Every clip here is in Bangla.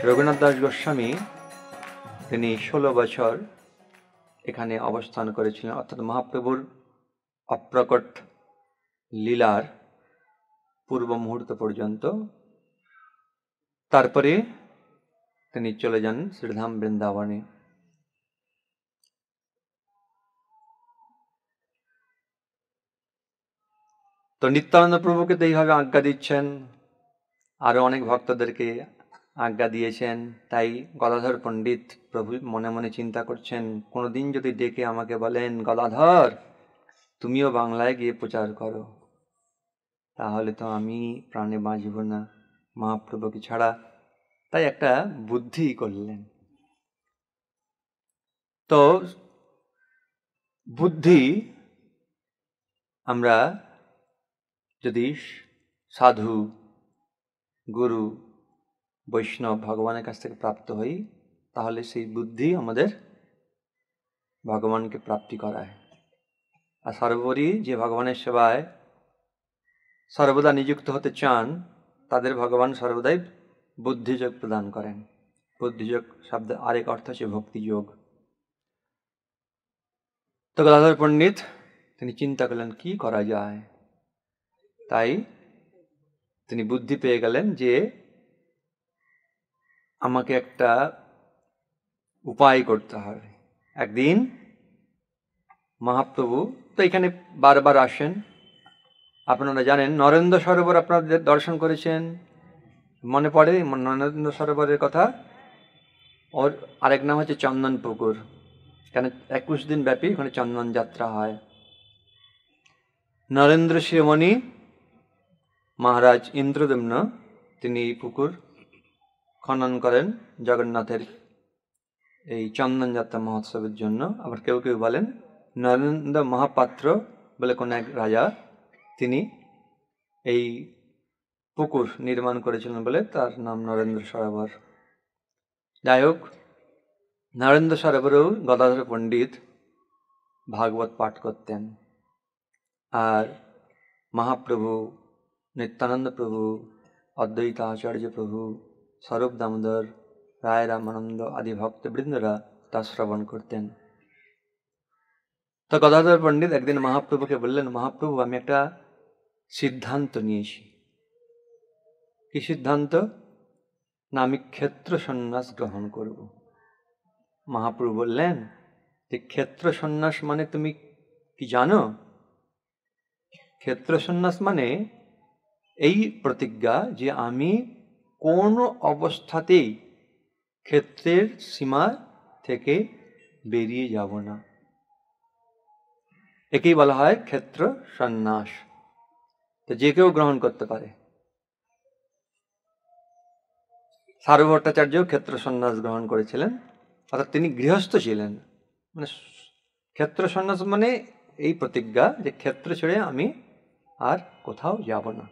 রঘুনাথ দাস গোস্বামী তিনি 16 বছর এখানে অবস্থান করেছিলেন, অর্থাৎ মহাপ্রভুর অপ্রকট লীলার পূর্ব মুহূর্ত পর্যন্ত। তারপরে তিনি চলে যান শ্রীধাম বৃন্দাবনে। তো নিত্যানন্দ প্রভুকে তো এইভাবে আজ্ঞা দিচ্ছেন, আরো অনেক ভক্তদেরকে আজ্ঞা দিয়েছেন। তাই গদাধর পণ্ডিত প্রভু মনে মনে চিন্তা করছেন, কোনোদিন যদি ডেকে আমাকে বলেন, গদাধর তুমিও বাংলায় গিয়ে প্রচার করো, তাহলে তো আমি প্রাণে বাঁচব না মহাপ্রভুকে ছাড়া। তাই একটা বুদ্ধি করলেন। তো বুদ্ধি আমরা যদি সাধু, গুরু, বৈষ্ণব, ভগবানের কাছ থেকে প্রাপ্ত হই, তাহলে সেই বুদ্ধি আমাদের ভগবানকে প্রাপ্তি করায়। আর সর্বোপরি যে ভগবানের সেবায় সর্বদা নিযুক্ত হতে চান, তাদের ভগবান সর্বদাই বুদ্ধিযোগ প্রদান করেন। বুদ্ধিযোগ শব্দের আরেক অর্থ হচ্ছে ভক্তিযোগ। তো গদাধর পণ্ডিত তিনি চিন্তা করলেন কি করা যায়। তাই তিনি বুদ্ধি পেয়ে গেলেন যে আমাকে একটা উপায় করতে হবে। একদিন মহাপ্রভু তো এখানে বারবার আসেন। আপনারা জানেন নরেন্দ্র সরোবর আপনাদের দর্শন করেছেন, মনে পড়ে নরেন্দ্র সরোবরের কথা। ওর আরেক নাম হচ্ছে চন্দন পুকুর। এখানে 21 দিন ব্যাপী ওখানে চন্দন যাত্রা হয়। নরেন্দ্র শিরোমণি মহারাজ ইন্দ্রদম্ন তিনি পুকুর খনন করেন জগন্নাথের এই চন্দন যাত্রা মহোৎসবের জন্য। আবার কেউ কেউ বলেন নরেন্দ্র মহাপাত্র বলে কোন এক রাজা, তিনি এই পুকুর নির্মাণ করেছিলেন বলে তার নাম নরেন্দ্র সরোবর। যাই হোক, নরেন্দ্র সরোবরেও গদাধর পণ্ডিত ভাগবত পাঠ করতেন। আর মহাপ্রভু, নিত্যানন্দ প্রভু, অদ্বৈত আচার্য প্রভু, স্বরূপ দামোদর, রায় রামানন্দ আদি ভক্তবৃন্দরা তা শ্রবণ করতেন। তো গদাধর পণ্ডিত একদিন মহাপ্রভুকে বললেন, মহাপ্রভু আমি একটা সিদ্ধান্ত নিয়েছি। কি সিদ্ধান্ত? না, আমি ক্ষেত্র সন্ন্যাস গ্রহণ করব। মহাপ্রভু বললেন যে ক্ষেত্র সন্ন্যাস মানে তুমি কি জানো? ক্ষেত্র সন্ন্যাস মানে এই প্রতিজ্ঞা যে আমি কোন অবস্থাতেই ক্ষেত্রের সীমা থেকে বেরিয়ে যাব না। একেই বলা হয় ক্ষেত্র সন্ন্যাস। তো যে কেউ গ্রহণ করতে পারে। সারু ভট্টাচার্য ক্ষেত্র সন্ন্যাস গ্রহণ করেছিলেন, অর্থাৎ তিনি গৃহস্থ ছিলেন। মানে ক্ষেত্র সন্ন্যাস মানে এই প্রতিজ্ঞা যে ক্ষেত্র ছেড়ে আমি আর কোথাও যাব না।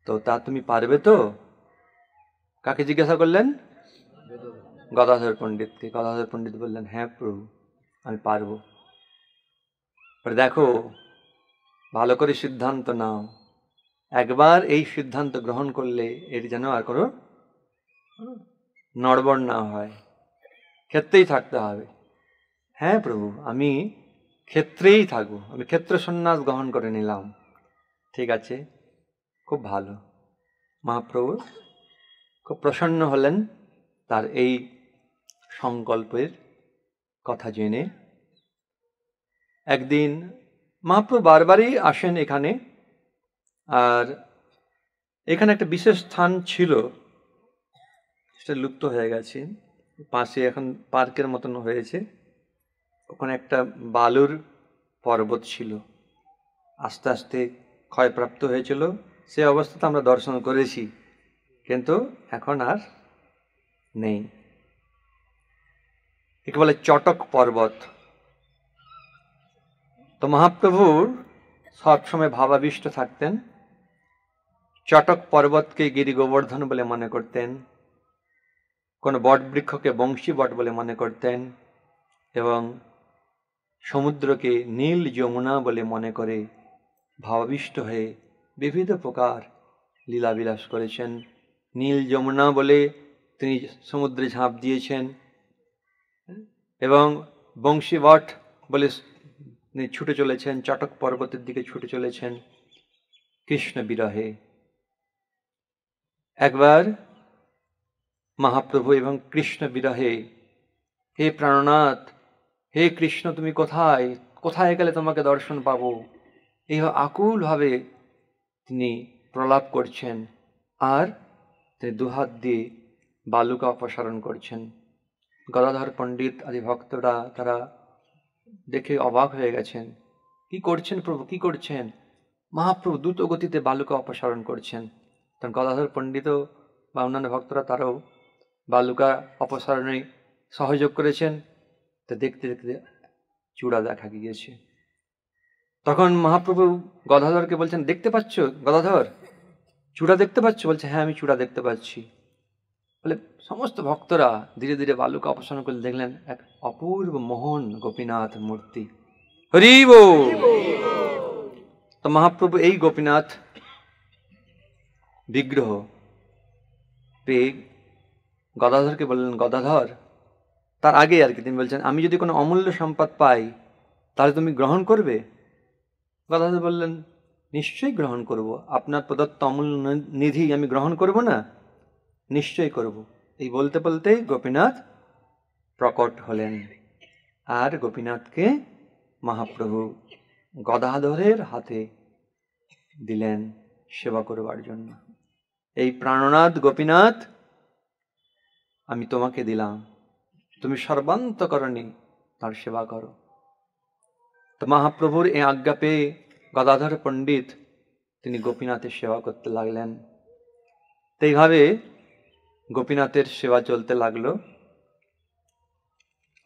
তো তা তুমি পারবে তো? কাকে জিজ্ঞাসা করলেন? গদাধর পণ্ডিতকে। গদাধর পণ্ডিত বললেন, হ্যাঁ প্রভু আমি পারবো। দেখো, ভালো করে সিদ্ধান্ত নাও। একবার এই সিদ্ধান্ত গ্রহণ করলে এর যেন আর কোনো নড়বড় না হয়, ক্ষেত্রেই থাকতে হবে। হ্যাঁ প্রভু আমি ক্ষেত্রেই থাকবো, আমি ক্ষেত্র সন্ন্যাস গ্রহণ করে নিলাম। ঠিক আছে, খুব ভালো। মহাপ্রভু খুব প্রসন্ন হলেন তার এই সংকল্পের কথা জেনে। একদিন মহাপ্রভু বারবারই আসেন এখানে। আর এখানে একটা বিশেষ স্থান ছিল, সেটা লুপ্ত হয়ে গেছে। পাশে এখন পার্কের মতন হয়েছে। ওখানে একটা বালুর পর্বত ছিল, আস্তে আস্তে ক্ষয়প্রাপ্ত হয়েছিল। সে অবস্থাতে আমরা দর্শন করেছি, কিন্তু এখন আর নেই। একে বলে চটক পর্বত। তো মহাপ্রভুর সবসময় ভাবাবিষ্ট থাকতেন। চটক পর্বতকে গিরি গোবর্ধন বলে মনে করতেন, কোন বট বৃক্ষকে বংশী বট বলে মনে করতেন, এবং সমুদ্রকে নীল যমুনা বলে মনে করে ভাবাবিষ্ট হয়ে বিবিধ প্রকার লীলাবিলাস করেছেন। নীল যমুনা বলে তিনি সমুদ্রে ঝাঁপ দিয়েছেন এবং বংশীবট বলে তিনি ছুটে চলেছেন, চটক পর্বতের দিকে ছুটে চলেছেন কৃষ্ণ বিরহে। একবার মহাপ্রভু এবং কৃষ্ণ বিরহে, হে প্রাণনাথ, হে কৃষ্ণ তুমি কোথায়, কোথায় গেলে তোমাকে দর্শন পাবো, এইভাবে আকুলভাবে তিনি প্রলাপ করছেন আর তিনি দুহাত দিয়ে বালুকা অপসারণ করছেন। গদাধর পণ্ডিত আদি ভক্তরা তারা দেখে অবাক হয়ে গেছেন, কি করছেন প্রভু, কি করছেন? মহাপ্রভু দ্রুত গতিতে বালুকা অপসারণ করছেন। তখন গদাধর পণ্ডিত বা অন্যান্য ভক্তরা তারাও বালুকা অপসারণে সহযোগ করেছেন। তা দেখতে দেখতে চূড়া দেখা গিয়েছে। তখন মহাপ্রভু গদাধরকে বলছেন, দেখতে পাচ্ছ গদাধর, চূড়া দেখতে পাচ্ছ? বলছে, হ্যাঁ আমি চূড়া দেখতে পাচ্ছি। বলে সমস্ত ভক্তরা ধীরে ধীরে বালুকা অপসারণ করে দেখলেন এক অপূর্ব মোহন গোপীনাথ মূর্তি। হরি বল। তো মহাপ্রভু এই গোপীনাথ বিগ্রহ পেয়ে গদাধরকে বললেন, গদাধর, তার আগে আর কি তিনি বলছেন, আমি যদি কোনো অমূল্য সম্পদ পাই তাহলে তুমি গ্রহণ করবে? গদাধর বললেন, নিশ্চয়ই গ্রহণ করব, আপনার প্রদত্ত অমূল্য নিধি আমি গ্রহণ করব না? নিশ্চয়ই করব। এই বলতে বলতেই গোপীনাথ প্রকট হলেন আর গোপীনাথকে মহাপ্রভু গদাধরের হাতে দিলেন সেবা করবার জন্য। এই প্রাণনাথ গোপীনাথ আমি তোমাকে দিলাম, তুমি সর্বান্তকরণে তার সেবা করো। তো মহাপ্রভুর এই আজ্ঞা পেয়ে গদাধর পণ্ডিত তিনি গোপীনাথের সেবা করতে লাগলেন। তো এইভাবে গোপীনাথের সেবা চলতে লাগলো।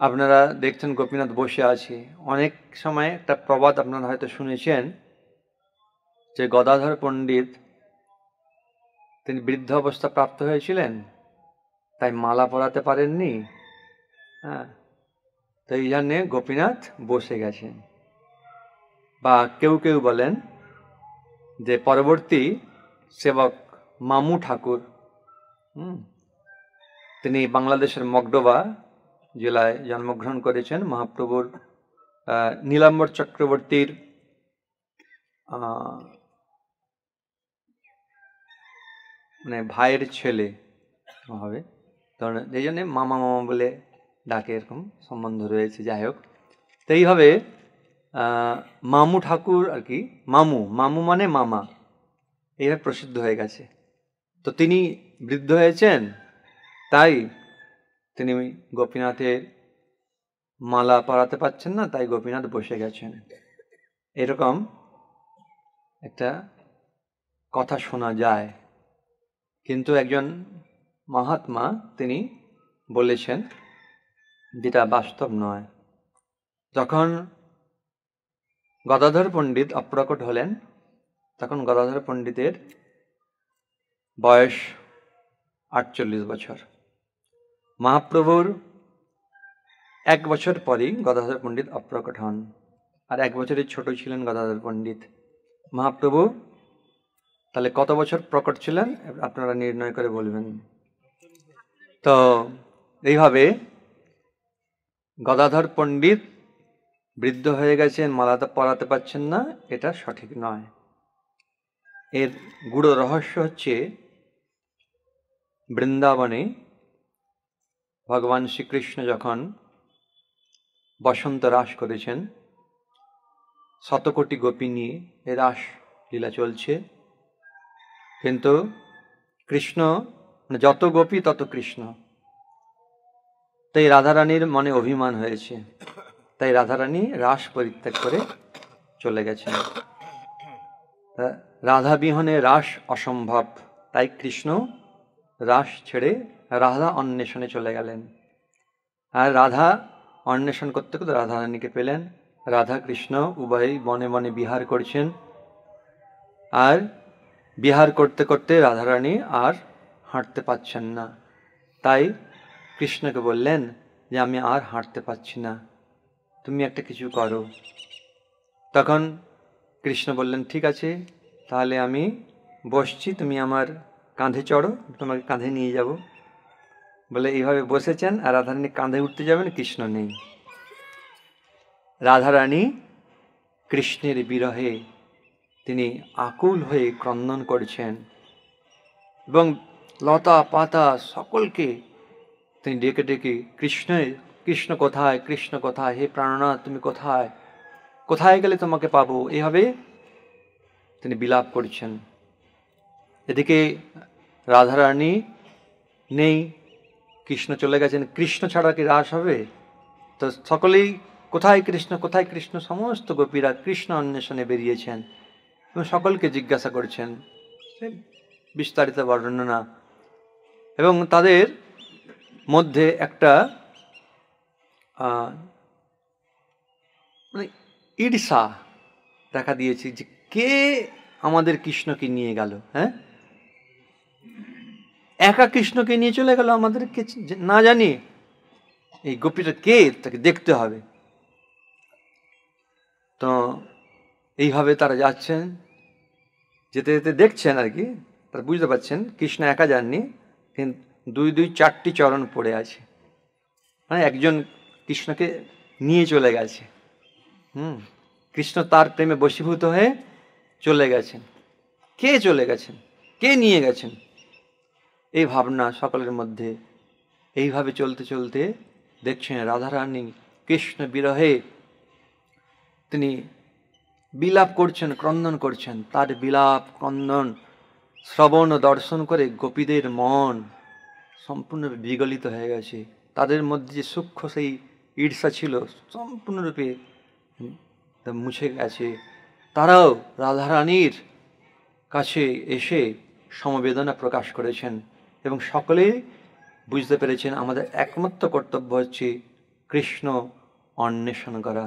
আপনারা দেখছেন গোপীনাথ বসে আছে। অনেক সময় একটা প্রবাদ আপনারা হয়তো শুনেছেন যে গদাধর পণ্ডিত তিনি বৃদ্ধ অবস্থা প্রাপ্ত হয়েছিলেন, তাই মালা পরাতে পারেননি। হ্যাঁ, তো এই জন্যে গোপীনাথ বসে গেছেন। বা কেউ কেউ বলেন যে পরবর্তী সেবক মামু ঠাকুর, তিনি বাংলাদেশের মগডোবা জেলায় জন্মগ্রহণ করেছেন। মহাপ্রভুর নীলাম্বর চক্রবর্তীর মানে ভাইয়ের ছেলে হবে, কারণ এই জন্যে মামা মামা বলে ডাকে, এরকম সম্বন্ধ রয়েছে। যাই হোক, তো এইভাবে মামু ঠাকুর আর কি, মামু মামু মানে মামা, এইভাবে প্রসিদ্ধ হয়ে গেছে। তো তিনি বৃদ্ধ হয়েছেন, তাই তিনি গোপীনাথের মালা পরাতে পারছেন না, তাই গোপীনাথ বসে গেছেন। এরকম একটা কথা শোনা যায়, কিন্তু একজন মহাত্মা তিনি বলেছেন যেটা বাস্তব নয়। যখন গদাধর পণ্ডিত অপ্রকট হলেন, তখন গদাধর পণ্ডিতের বয়স 48 বছর। মহাপ্রভুর 1 বছর পরেই গদাধর পণ্ডিত অপ্রকট হন, আর 1 বছরের ছোট ছিলেন গদাধর পণ্ডিত। মহাপ্রভু তাহলে কত বছর প্রকট ছিলেন আপনারা নির্ণয় করে বলবেন। তো এইভাবে গদাধর পণ্ডিত বৃদ্ধ হয়ে গেছেন, মালাটা পরাতে পারছেন না, এটা সঠিক নয়। এর গূঢ় রহস্য হচ্ছে বৃন্দাবনে ভগবান শ্রীকৃষ্ণ যখন বসন্ত রাস করেছেন, শতকোটি গোপী নিয়ে এ রাস লীলা চলছে, কিন্তু কৃষ্ণ যত গোপী তত কৃষ্ণ। তাই রাধারানীর মনে অভিমান হয়েছে, তাই রাধারানী রাস পরিত্যাগ করে চলে গেছেন। রাধা বিহনে রাস অসম্ভব, তাই কৃষ্ণ রাস ছেড়ে রাধা অন্বেষণে চলে গেলেন। আর রাধা অন্বেষণ করতে করতে রাধারানীকে পেলেন। রাধা কৃষ্ণ উভয়ই বনে বনে বিহার করছেন, আর বিহার করতে করতে রাধারানী আর হাঁটতে পারছেন না। তাই কৃষ্ণকে বললেন যে আমি আর হাঁটতে পারছি না, তুমি একটা কিছু করো। তখন কৃষ্ণ বললেন, ঠিক আছে, তাহলে আমি বসছি, তুমি আমার কাঁধে চড়ো, তোমাকে কাঁধে নিয়ে যাব। বলে এইভাবে বসেছেন, আর রাধারানী কাঁধে উঠতে যাবেন, কৃষ্ণ নেই। রাধারানী কৃষ্ণের বিরহে তিনি আকুল হয়ে ক্রন্দন করছেন, এবং লতা পাতা সকলকে তিনি ডেকে ডেকে কৃষ্ণ কোথায়, কৃষ্ণ কোথায়, হে প্রাণনাথ তুমি কোথায়, কোথায় গেলে তোমাকে পাবো, এভাবে তিনি বিলাপ করছেন। এদিকে রাধারানী নেই, কৃষ্ণ চলে গেছেন। কৃষ্ণ ছাড়া কি রাস হবে? তো সকলেই কোথায় কৃষ্ণ, কোথায় কৃষ্ণ, সমস্ত গোপীরা কৃষ্ণ অন্বেষণে বেরিয়েছেন এবং সকলকে জিজ্ঞাসা করছেন, বিস্তারিত বর্ণনা। এবং তাদের মধ্যে একটা মানে ঈর্ষা দেখা দিয়েছে যে কে আমাদের কৃষ্ণকে নিয়ে গেল, হ্যাঁ, একা কৃষ্ণকে নিয়ে চলে গেল, আমাদেরকে না জানি এই গোপীটা কে, তাকে দেখতে হবে। তো এইভাবে তারা যাচ্ছেন, যেতে যেতে দেখছেন আর কি, তারা বুঝতে পারছেন কৃষ্ণ একা যাননি, কিন্তু দুই চারটি চরণ পড়ে আছে, মানে একজন কৃষ্ণকে নিয়ে চলে গেছে। কৃষ্ণ তার প্রেমে বশীভূত হয়ে চলে গেছেন। কে চলে গেছেন, কে নিয়ে গেছেন, এই ভাবনা সকলের মধ্যে। এইভাবে চলতে চলতে দেখছেন রাধারানী কৃষ্ণ বিরহে তিনি বিলাপ করছেন, ক্রন্দন করছেন। তার বিলাপ ক্রন্দন শ্রবণ ও দর্শন করে গোপীদের মন সম্পূর্ণ বিগলিত হয়ে গেছে। তাদের মধ্যে যে সূক্ষ্ম সেই ঈর্ষা ছিল সম্পূর্ণরূপে মুছে গেছে। তারাও রাধারানীর কাছে এসে সমবেদনা প্রকাশ করেছেন এবং সকলেই বুঝতে পেরেছেন আমাদের একমাত্র কর্তব্য হচ্ছে কৃষ্ণ অন্বেষণ করা।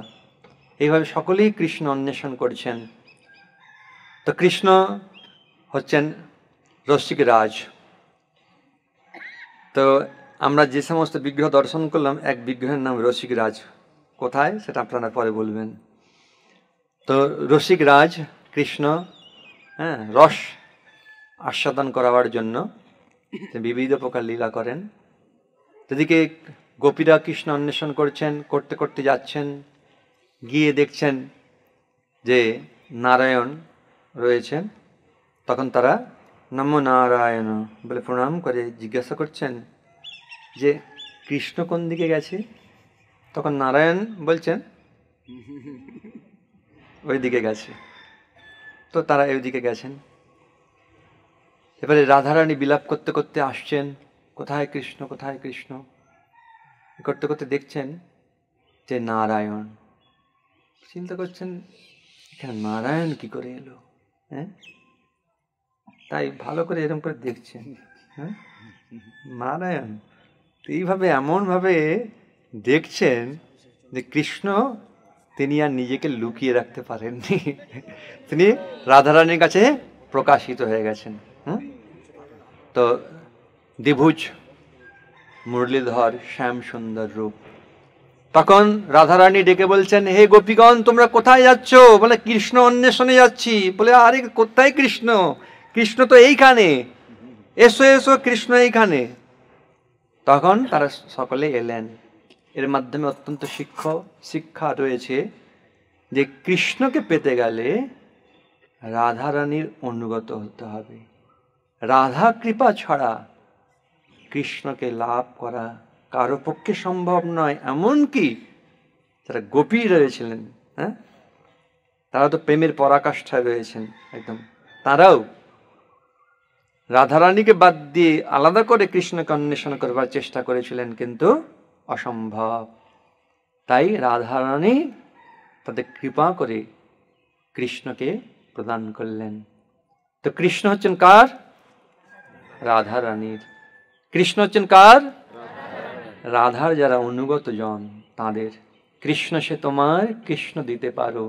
এইভাবে সকলেই কৃষ্ণ অন্বেষণ করছেন। তো কৃষ্ণ হচ্ছেন রসিকরাজ। তো আমরা যে সমস্ত বিগ্রহ দর্শন করলাম, এক বিগ্রহের নাম রসিকরাজ। কোথায় সেটা আপনারা পরে বলবেন। তো রসিকরাজ কৃষ্ণ, হ্যাঁ, রস আস্বাদন করাবার জন্য বিবিধ প্রকার লীলা করেন। এদিকে গোপীরা কৃষ্ণ অন্বেষণ করছেন, করতে করতে যাচ্ছেন, গিয়ে দেখছেন যে নারায়ণ রয়েছেন। তখন তারা নমো নারায়ণ বলে প্রণাম করে জিজ্ঞাসা করছেন যে কৃষ্ণ কোন দিকে গেছে? তখন নারায়ণ বলছেন ওই দিকে গেছে। তো তারা ওই দিকে গেছেন। এবারে রাধারানী বিলাপ করতে করতে আসছেন, কোথায় কৃষ্ণ, কোথায় কৃষ্ণ, করতে করতে দেখছেন যে নারায়ণ। চিন্তা করছেন এখানে নারায়ণ কি করে এলো, হ্যাঁ, তাই ভালো করে এরকম করে দেখছেন, হ্যাঁ, নারায়ণ। এইভাবে এমনভাবে দেখছেন যে কৃষ্ণ তিনি আর নিজেকে লুকিয়ে রাখতে পারেননি, তিনি রাধারানীর কাছে প্রকাশিত হয়ে গেছেন। তো দ্বিভুজ মুরলীধর শ্যাম সুন্দর রূপ। তখন রাধারানী ডেকে বলছেন, হে গোপীগণ তোমরা কোথায় যাচ্ছ? বলে কৃষ্ণ অন্বেষণে যাচ্ছি। বলে আরে কোথায় কৃষ্ণ? কৃষ্ণ তো এইখানে, এসো এসো কৃষ্ণ এইখানে। তখন তারা সকলে এলেন। এর মাধ্যমে অত্যন্ত শিক্ষা রয়েছে যে কৃষ্ণকে পেতে গেলে রাধারানীর অনুগত হতে হবে। রাধা কৃপা ছাড়া কৃষ্ণকে লাভ করা কারো পক্ষে সম্ভব নয়। এমনকি যারা গোপী রয়েছিলেন, হ্যাঁ, তারা তো প্রেমের পরাকাষ্ঠায় রয়েছেন একদম, তারাও রাধারানীকে বাদ দিয়ে আলাদা করে কৃষ্ণকে অন্বেষণ করবার চেষ্টা করেছিলেন, কিন্তু অসম্ভব। তাই রাধারানী তাদের কৃপা করে কৃষ্ণকে প্রদান করলেন। তো কৃষ্ণ হচ্ছেন কার? রাধারানীর। কৃষ্ণ হচ্ছেন কার? রাধার যারা অনুগত জন তাদের। কৃষ্ণ সে তোমার, কৃষ্ণ দিতে পারো,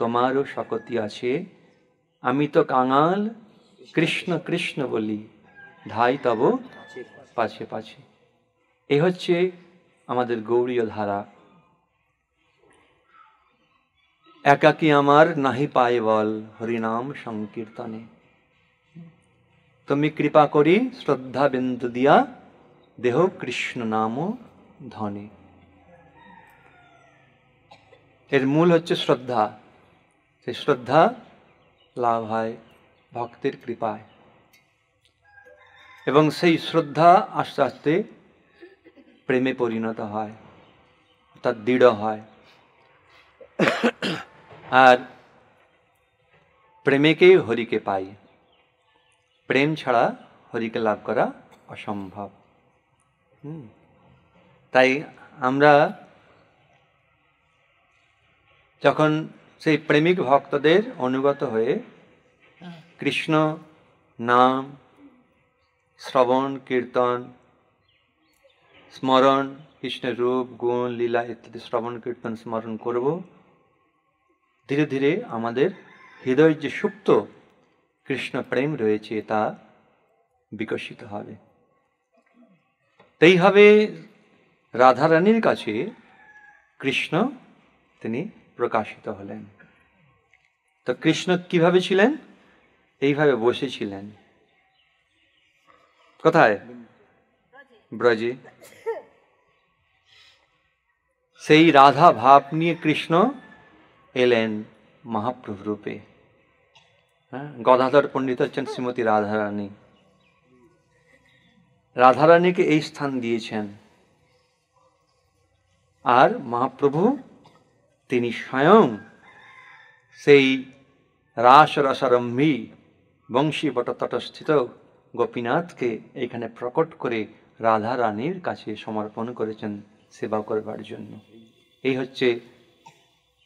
তোমারও শকতি আছে। আমি তো কাঙাল, কৃষ্ণ কৃষ্ণ বলি, ধাই তব পাছে পাছে। এ হচ্ছে আমাদের গৌড়ীয় ধারা। একাকী আমার নাহি পায় বল, হরিনাম সংকীর্তনে। তুমি কৃপা করি শ্রদ্ধা বিন্দু দিয়া, দেহ কৃষ্ণ নাম ধনে। এর মূল হচ্ছে শ্রদ্ধা। সেই শ্রদ্ধা লাভ হয় ভক্তের কৃপায়, এবং সেই শ্রদ্ধা আস্তে আস্তে প্রেমে পরিণত হয়, অর্থাৎ দৃঢ় হয়। আর প্রেমেকেই হরিকে পাই, প্রেম ছাড়া হরিকে লাভ করা অসম্ভব। তাই আমরা যখন সেই প্রেমিক ভক্তদের অনুগত হয়ে কৃষ্ণ নাম শ্রবণ কীর্তন স্মরণ, কৃষ্ণের রূপ গুণ লীলা ইত্যাদি শ্রবণ কীর্তন স্মরণ করব, ধীরে ধীরে আমাদের হৃদয়ের যে সুপ্ত কৃষ্ণ প্রেম রয়েছে তা বিকশিত হবে। এইভাবে রাধারানীর কাছে কৃষ্ণ তিনি প্রকাশিত হলেন। তো কৃষ্ণ কিভাবে ছিলেন? এইভাবে বসেছিলেন। কোথায়? ব্রজে। সেই রাধা ভাব নিয়ে কৃষ্ণ এলেন মহাপ্রভু রূপে। গদাধর পণ্ডিত হচ্ছেন শ্রীমতী রাধারানী। রাধারানীকে এই স্থান দিয়েছেন। আর মহাপ্রভু তিনি স্বয়ং সেই রাস রসারম্ভী বংশী বটতটস্থিত গোপীনাথকে এইখানে প্রকট করে রাধা রানীর কাছে সমর্পণ করেছেন সেবা করবার জন্য। এই হচ্ছে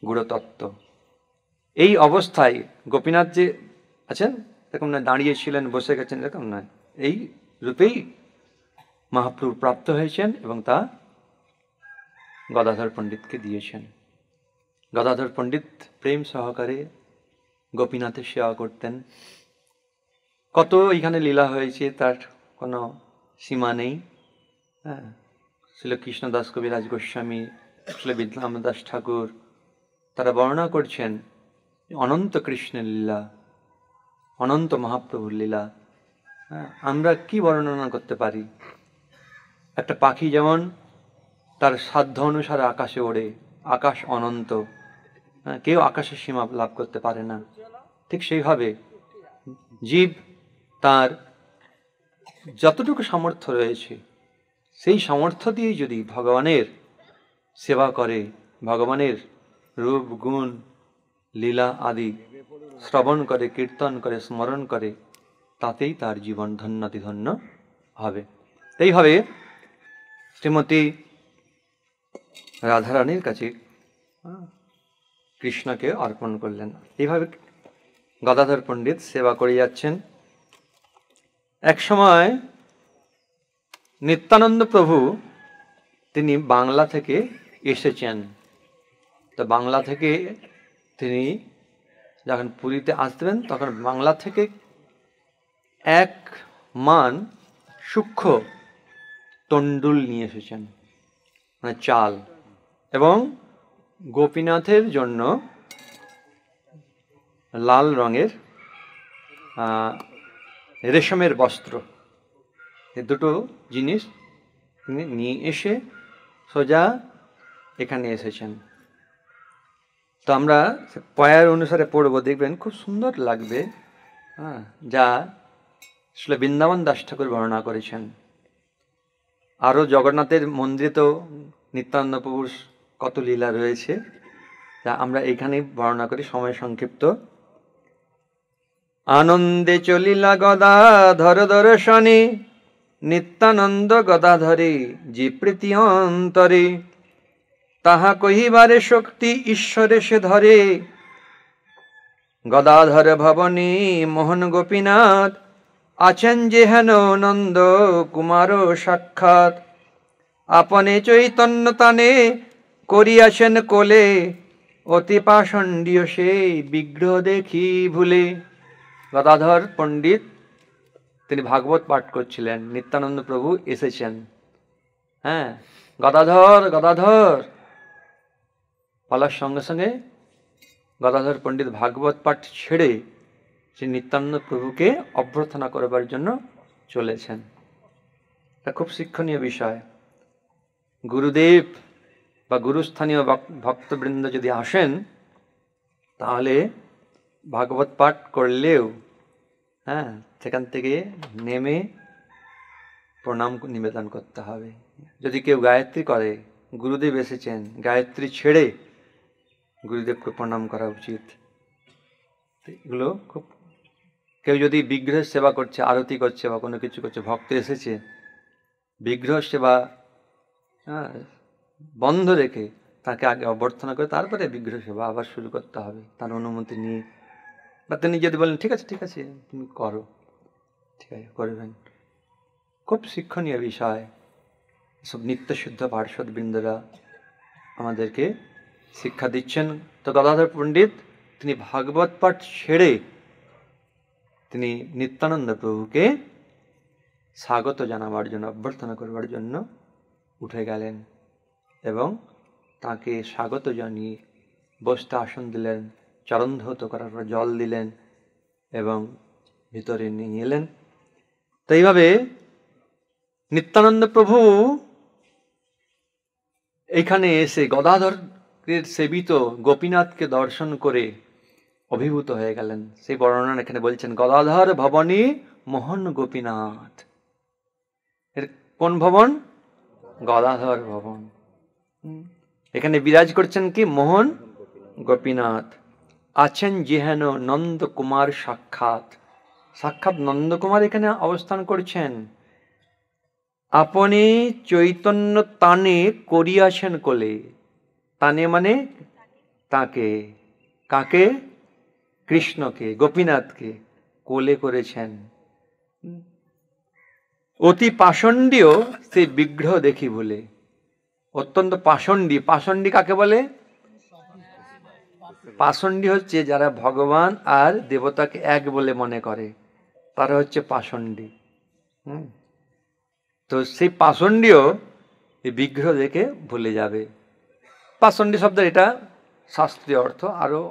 গুরুতত্ত্ব। এই অবস্থায় গোপীনাথ যে আছেন এরকম না, দাঁড়িয়েছিলেন বসে গেছেন এরকম নয়, এই রূপেই মহাপ্রভু প্রাপ্ত হয়েছেন এবং তা গদাধর পণ্ডিতকে দিয়েছেন। গদাধর পণ্ডিত প্রেম সহকারে গোপীনাথের সেবা করতেন। কত এখানে লীলা হয়েছে তার কোনো সীমা নেই। শ্রীল কৃষ্ণদাস কবিরাজ গোস্বামী, শ্রীল বিদ্যারাম দাস ঠাকুর তারা বর্ণনা করছেন অনন্ত কৃষ্ণের লীলা, অনন্ত মহাপ্রভুর লীলা। আমরা কি বর্ণনা করতে পারি? একটা পাখি যেমন তার সাধ্য অনুসারে আকাশে ওড়ে, আকাশ অনন্ত, কেউ আকাশের সীমা লাভ করতে পারে না। ঠিক সেইভাবে জীব তার যতটুকু সামর্থ্য রয়েছে সেই সামর্থ্য দিয়ে যদি ভগবানের সেবা করে, ভগবানের রূপ গুণ লীলা আদি শ্রবণ করে, কীর্তন করে, স্মরণ করে, তাতেই তার জীবন ধন্যাতিধন্য হবে। এইভাবে শ্রীমতী রাধারানীর কাছে কৃষ্ণকে অর্পণ করলেন। এইভাবে গদাধর পণ্ডিত সেবা করে যাচ্ছেন। এক সময় নিত্যানন্দ প্রভু তিনি বাংলা থেকে এসেছেন। তো বাংলা থেকে তিনি যখন পুরীতে আসবেন তখন বাংলা থেকে এক মান সূক্ষ্ম তণ্ডুল নিয়ে এসেছেন, মানে চাল, এবং গোপীনাথের জন্য লাল রঙের রেশমের বস্ত্র, এই দুটো জিনিস তিনি নিয়ে এসে সোজা এখানে এসেছেন। তো আমরা পয়ার অনুসারে পড়ব, দেখবেন খুব সুন্দর লাগবে। যা আসলে বৃন্দাবন দাস ঠাকুর বর্ণনা করেছেন। আরও জগন্নাথের মন্দিরে তো নিত্যানন্দ প্রভুর কত লীলা রয়েছে, যা আমরা এখানেই বর্ণনা করি, সময় সংক্ষিপ্ত। আনন্দে চলিলা গদাধর দর্শনে, নিত্যানন্দ গদাধরে যে প্রীতি অন্তরে, তাহা কহিবারে শক্তি ঈশ্বরে সে ধরে। গদাধর ভবনে মোহন গোপীনাথ, আছেন যে হেন নন্দ কুমার সাক্ষাৎ। আপনে চৈতন্য তানে করিয়াছেন কোলে, অতি পাষণ্ডীয় সেই বিগ্রহ দেখি ভুলে। গদাধর পণ্ডিত তিনি ভাগবত পাঠ করছিলেন, নিত্যানন্দ প্রভু এসেছেন। গদাধর গদাধর বলার সঙ্গে সঙ্গে গদাধর পণ্ডিত ভাগবত পাঠ ছেড়ে শ্রী নিত্যানন্দ প্রভুকে অভ্যর্থনা করবার জন্য চলেছেন। এটা খুব শিক্ষণীয় বিষয়। গুরুদেব বা গুরুস্থানীয় ভক্তবৃন্দ যদি আসেন, তাহলে ভাগবত পাঠ করলেও সেখান থেকে নেমে প্রণাম নিবেদন করতে হবে। যদি কেউ গায়ত্রী করে, গুরুদেব এসেছেন, গায়ত্রী ছেড়ে গুরুদেবকে প্রণাম করা উচিত। এগুলো খুব, কেউ যদি বিগ্রহের সেবা করছে, আরতি করছে বা কোনো কিছু করছে, ভক্ত এসেছে, বিগ্রহ সেবা বন্ধ রেখে তাকে আগে অভ্যর্থনা করে তারপরে বিগ্রহ সেবা আবার শুরু করতে হবে, তার অনুমতি নিয়ে। বা তিনি যদি বলেন ঠিক আছে ঠিক আছে তুমি করো, ঠিক আছে করবেন। খুব শিক্ষণীয় বিষয়। সব নিত্যশুদ্ধ পার্শ্বদবৃন্দরা আমাদেরকে শিক্ষা দিচ্ছেন। তো গদাধর পণ্ডিত তিনি ভাগবত পাঠ ছেড়ে তিনি নিত্যানন্দ প্রভুকে স্বাগত জানাবার জন্য, অভ্যর্থনা করবার জন্য উঠে গেলেন এবং তাকে স্বাগত জানিয়ে বসতে আসন দিলেন, চরণ ধৌত করার পর জল দিলেন এবং ভিতরে নিয়ে এলেন। তো এইভাবে নিত্যানন্দ প্রভু এখানে এসে গদাধরের সেবিত গোপীনাথকে দর্শন করে অভিভূত হয়ে গেলেন। সেই বর্ণনা এখানে বলছেন, গদাধর ভবনী মোহন গোপীনাথ। এর কোন ভবন? গদাধর ভবন। এখানে বিরাজ করছেন কি? মোহন গোপীনাথ। আছেন যেহেন নন্দ কুমার সাক্ষাৎ। সাক্ষাৎ নন্দকুমার এখানে অবস্থান করছেন। আপনি চৈতন্য তানে করিয়াছেন কোলে। তানে মানে তাকে, কাকে? কৃষ্ণকে, গোপীনাথকে কোলে করেছেন। অতি পাষণ্ডীয় সেই বিগ্রহ দেখি বলে। অত্যন্ত পাষণ্ডী। পাষণ্ডী কাকে বলে? পাষণ্ডী হচ্ছে যারা ভগবান আর দেবতাকে এক বলে মনে করে, তারা হচ্ছে পাষণ্ডী। তো সেই পাষণ্ডীও এই বিগ্রহ দেখে ভুলে যাবে। পাষণ্ডী শব্দের এটা শাস্ত্রীয় অর্থ। আরো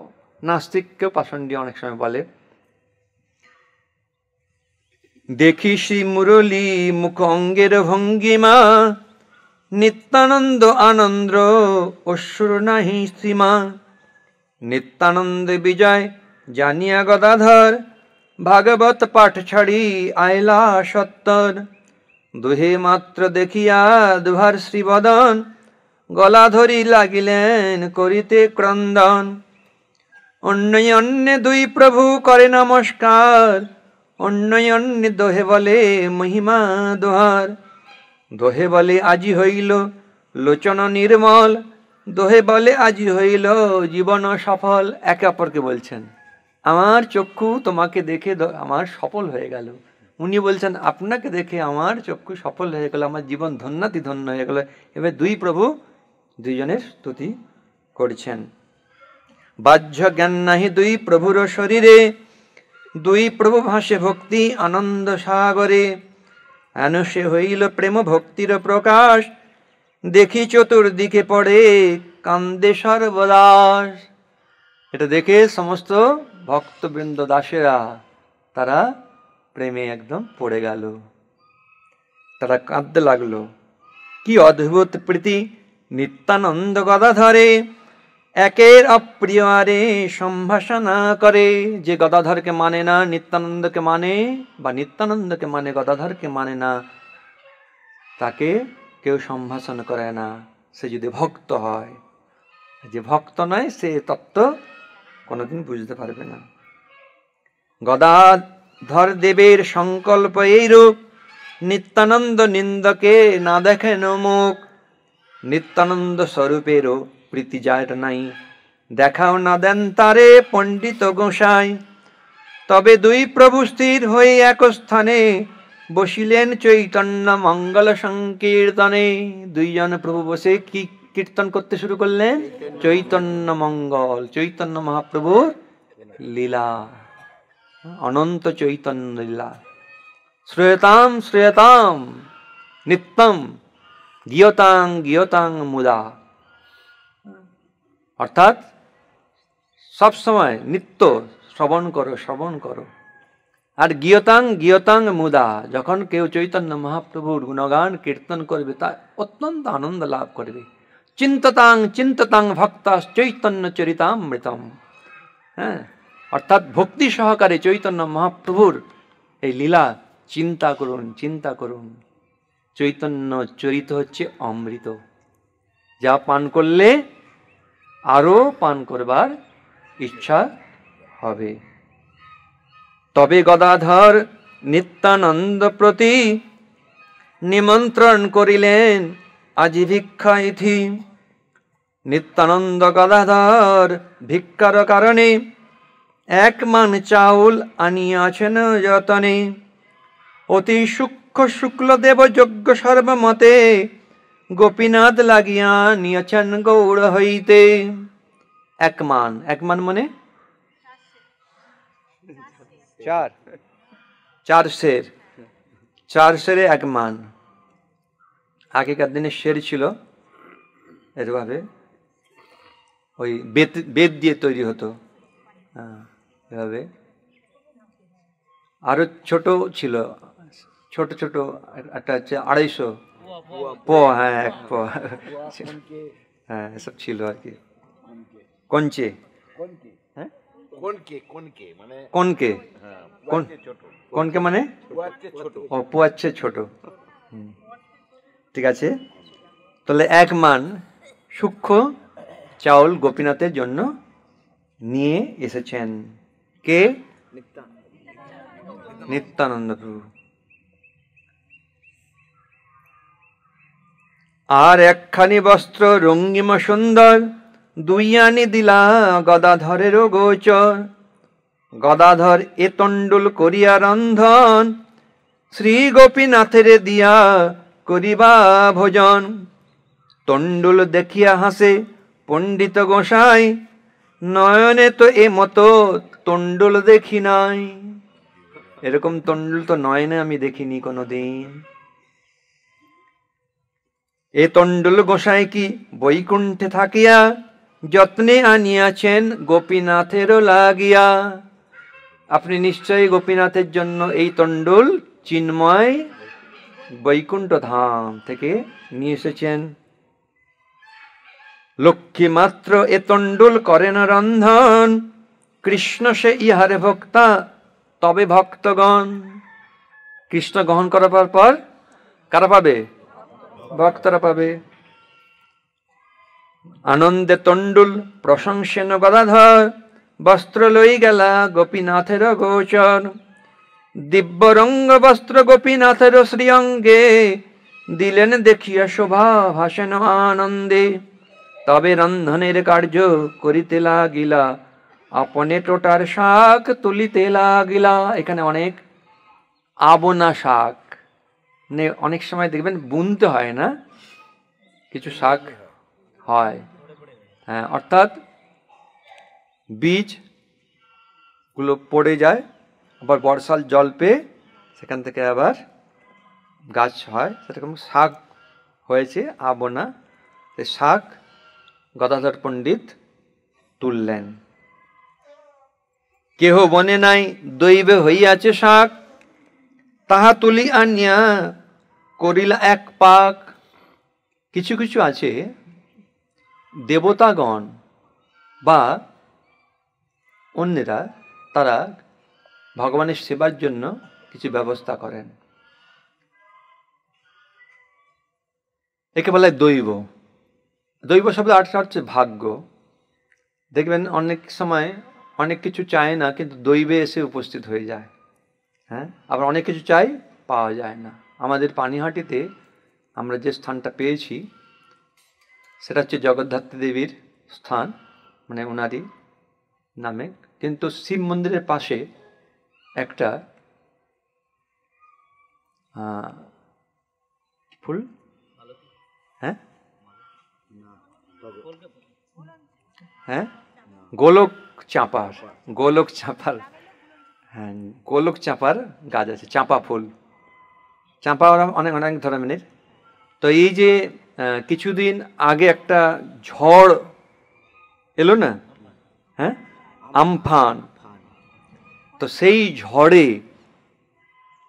নাস্তিককেও পাষণ্ডী অনেক সময় বলে। দেখি শ্রী মুরলী মুখ অঙ্গের ভঙ্গিমা, নিত্যানন্দ আনন্দ অসুর নাহি সীমা। নিত্যানন্দ বিজয় জানিয়া গদাধর, ভাগবত পাঠ ছাড়ি আইলা সত্তর। দুহে মাত্র দেখিয়া দুভার শ্রীবদন, গলা ধরি লাগিলেন করিতে ক্রন্দন। অন্যে অন্যে দুই প্রভু করে নমস্কার, অন্যে অন্যে দোহে বলে মহিমা দোহার। দোহে বলে আজি হইল লোচন নির্মল, দোহে বলে আজি হইল জীবন সফল। একে অপরকে বলছেন, আমার চক্ষু তোমাকে দেখে আমার সফল হয়ে গেল। উনি বলছেন, আপনাকে দেখে আমার চক্ষু সফল হয়ে গেল, আমার জীবন ধন্যাতি ধন্য হয়ে গেল। এবার দুই প্রভু দুইজনের স্তুতি করছেন। বাহ্য জ্ঞান নাহি দুই প্রভুর শরীরে, দুই প্রভু ভাসে ভক্তি আনন্দ সাগরে। আনুষে হইল প্রেম ভক্তির প্রকাশ, দেখি চতুর্দিকে পড়ে কান্দে সর্বদাস। এটা দেখে সমস্ত ভক্তবৃন্দ দাসেরা তারা প্রেমে একদম পড়ে গেল, তারা কাঁদতে লাগলো। কি অদ্ভুত প্রীতি নিত্যানন্দ গদাধরে, একের অপ্রিয় আরে সম্ভাষণা করে। যে গদাধরকে মানে না নিত্যানন্দকে মানে, বা নিত্যানন্দকে মানে গদাধরকে মানে না, তাকে কেউ সম্ভাষণ করে না, সে যদি ভক্ত হয়। যে ভক্ত নয় সে তত্ত্ব কোনোদিন বুঝতে পারবে না। গদাধর দেবের সংকল্প এইরূপ, নিত্যানন্দ নিন্দকে না দেখেন মুখ। নিত্যানন্দ স্বরূপেরও প্রীতি যায় নাই, দেখাও না দেন তারে পণ্ডিত গোসাই। তবে দুই প্রভু স্থির হয়ে এক স্থানে, বসিলেন চৈতন্য মঙ্গল সংকীর্তনে। দুইজন প্রভু বসে কি কীর্তন করতে শুরু করলেন? চৈতন্য মঙ্গল, চৈতন্য মহাপ্রভুর লীলা, অনন্ত চৈতন্য লীলা। শ্রূয়তাম শ্রূয়তাম নিত্যম, গীয়তাং গীয়তাং মুদা। অর্থাৎ সব সময় নিত্য শ্রবণ করো, শ্রবণ করো। আর গীয়তাং গীয়তাং মুদা, যখন কেউ চৈতন্য মহাপ্রভুর গুণগান কীর্তন করবে তা অত্যন্ত আনন্দ লাভ করবে। চিন্ততাং চিন্ততাং ভক্তা চৈতন্য চরিতামৃতম। হ্যাঁ, অর্থাৎ ভক্তি সহকারে চৈতন্য মহাপ্রভুর এই লীলা চিন্তা করুন, চিন্তা করুন। চৈতন্য চরিত হচ্ছে অমৃত, যা পান করলে আরো পান করবার ইচ্ছা হবে। তবে গদাধর নিত্যানন্দ প্রতি নিমন্ত্রণ করিলেন আজি ভিক্ষা ইথি। নিত্যানন্দ গদাধর ভিক্ষার কারণে 1 মান চাউল আনিয়াছেন যতনে। অতি সূক্ষ্ম শুক্লদেব যজ্ঞ সর্বমতে গোপীনাথ লাগিয়া নিয়েছেন গৌড় হইতে। 1 মান, 1 মান মানে 4 সের, 4 সেরে 1 মান। আগেকার দিনে সের ছিল এভাবে, ওই বেত দিয়ে তৈরি হতো, এভাবে। আরো ছোট ছিল, ছোট ছোট একটা হচ্ছে 250 পো, হ্যাঁ 1 পো, হ্যাঁ এসব ছিল আর কি। কঞ্চে, হ্যাঁ কনকে, কনকে মানে ও পোয়াচ্ছে ছোট। ঠিক আছে, তাহলে 1 মান সূক্ষ্ম চাউল গোপীনাথের জন্য নিয়ে এসেছেন কে? নিত্যানন্দ প্রভু। আর 1খানি বস্ত্র রঙ্গিম সুন্দর 2 আনি দিলা গদাধরেরও গোচর। গদাধর এ তণ্ডুল করিয়া রন্ধন শ্রী গোপীনাথের দিয়া করিবা ভোজন। তণ্ডুল দেখিয়া হাসে পণ্ডিত গোসাই, নয়নে তো এ মতো তণ্ডুল দেখি নাই। এরকম তণ্ডুল তো নয়নে আমি দেখিনি কোনোদিন। এ তণ্ডুল গোসাই কি বৈকুণ্ঠে থাকিয়া যত্নে আনিয়াছেন গোপীনাথেরও লাগিয়া। আপনি নিশ্চয়ই গোপীনাথের জন্য এই তণ্ডুল চিন্ময় বৈকুণ্ঠ ধাম থেকে নিয়ে এসেছেন। লক্ষ্মী মাত্র এ তণ্ডুল করেন রন্ধন, কৃষ্ণ সে ইহারে ভক্তা তবে ভক্তগণ। কৃষ্ণ গ্রহণ করার পর কারা পাবে? ভক্তরা পাবে। আনন্দে তণ্ডুল প্রশংসেন গদাধর, বস্ত্র লই গেলা গোপীনাথের গোচর। দিব্য রঙ্গ বস্ত্র গোপীনাথের শ্রীঅঙ্গে, দিলেন দেখিয়া শোভা ভাসেন আনন্দে। তবে রন্ধনের কার্য করিতে লাগিলা, আপনে টোটার শাক তুলিতে লাগিলা। এখানে অনেক আবনা শাক, মানে অনেক সময় দেখবেন বুনতে হয় না, কিছু শাক হয়, হ্যাঁ, অর্থাৎ বীজ গুলো পড়ে যায়, আবার বর্ষার জল পেয়ে সেখান থেকে আবার গাছ হয়, সেরকম শাক হয়েছে আবনা। শাক গদাধর পণ্ডিত তুললেন। কেহ বনে নাই দৈবে হইয়াছে শাক, তাহা তুলি আনিয়া করিলা 1 পাক। কিছু কিছু আছে দেবতাগণ বা অন্যেরা, তারা ভগবানের সেবার জন্য কিছু ব্যবস্থা করেন, একে বলে দৈব। দৈব শব্দের অর্থ হচ্ছে ভাগ্য। দেখবেন অনেক সময় অনেক কিছু চায় না, কিন্তু দৈবে এসে উপস্থিত হয়ে যায়। হ্যাঁ, আবার অনেক কিছু চাই, পাওয়া যায় না। আমাদের পানিহাটিতে আমরা যে স্থানটা পেয়েছি সেটা হচ্ছে জগদ্ধাত্রী দেবীর স্থান, মানে ওনারই নামে, কিন্তু শিব মন্দিরের পাশে একটা ফুল, হ্যাঁ হ্যাঁ গোলক চাঁপার, গোলক চাঁপার, হ্যাঁ গোলক চাঁপার গাছ আছে, চাঁপা ফুল। চাঁপা অনেক অনেক ধরনের। তো এই যে কিছুদিন আগে একটা ঝড় এলো না, হ্যাঁ, আমফান, তো সেই ঝড়ে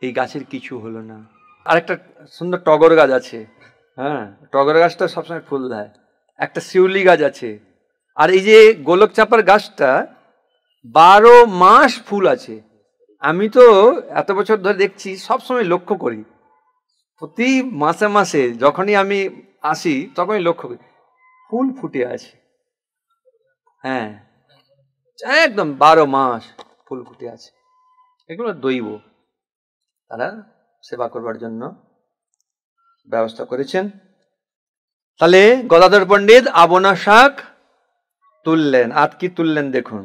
এই গাছের কিছু হলো না। আরেকটা সুন্দর টগর গাছ আছে, হ্যাঁ, টগর গাছটা সবসময় ফুল দেয়। একটা শিউলি গাছ আছে। আর এই যে গোলক চাপার গাছটা 12 মাস ফুল আছে। আমি তো এত বছর ধরে দেখছি, সবসময় লক্ষ্য করি, প্রতি মাসে মাসে যখনই আমি আসি তখনই লক্ষ্য করি ফুল ফুটে আছে। হ্যাঁ, একদম 12 মাস ফুল ফুটে আছে। এগুলো দৈব, তারা সেবা করবার জন্য ব্যবস্থা করেছেন। তাহলে গদাধর পণ্ডিত আবনা শাক তুললেন। আর কি তুললেন দেখুন,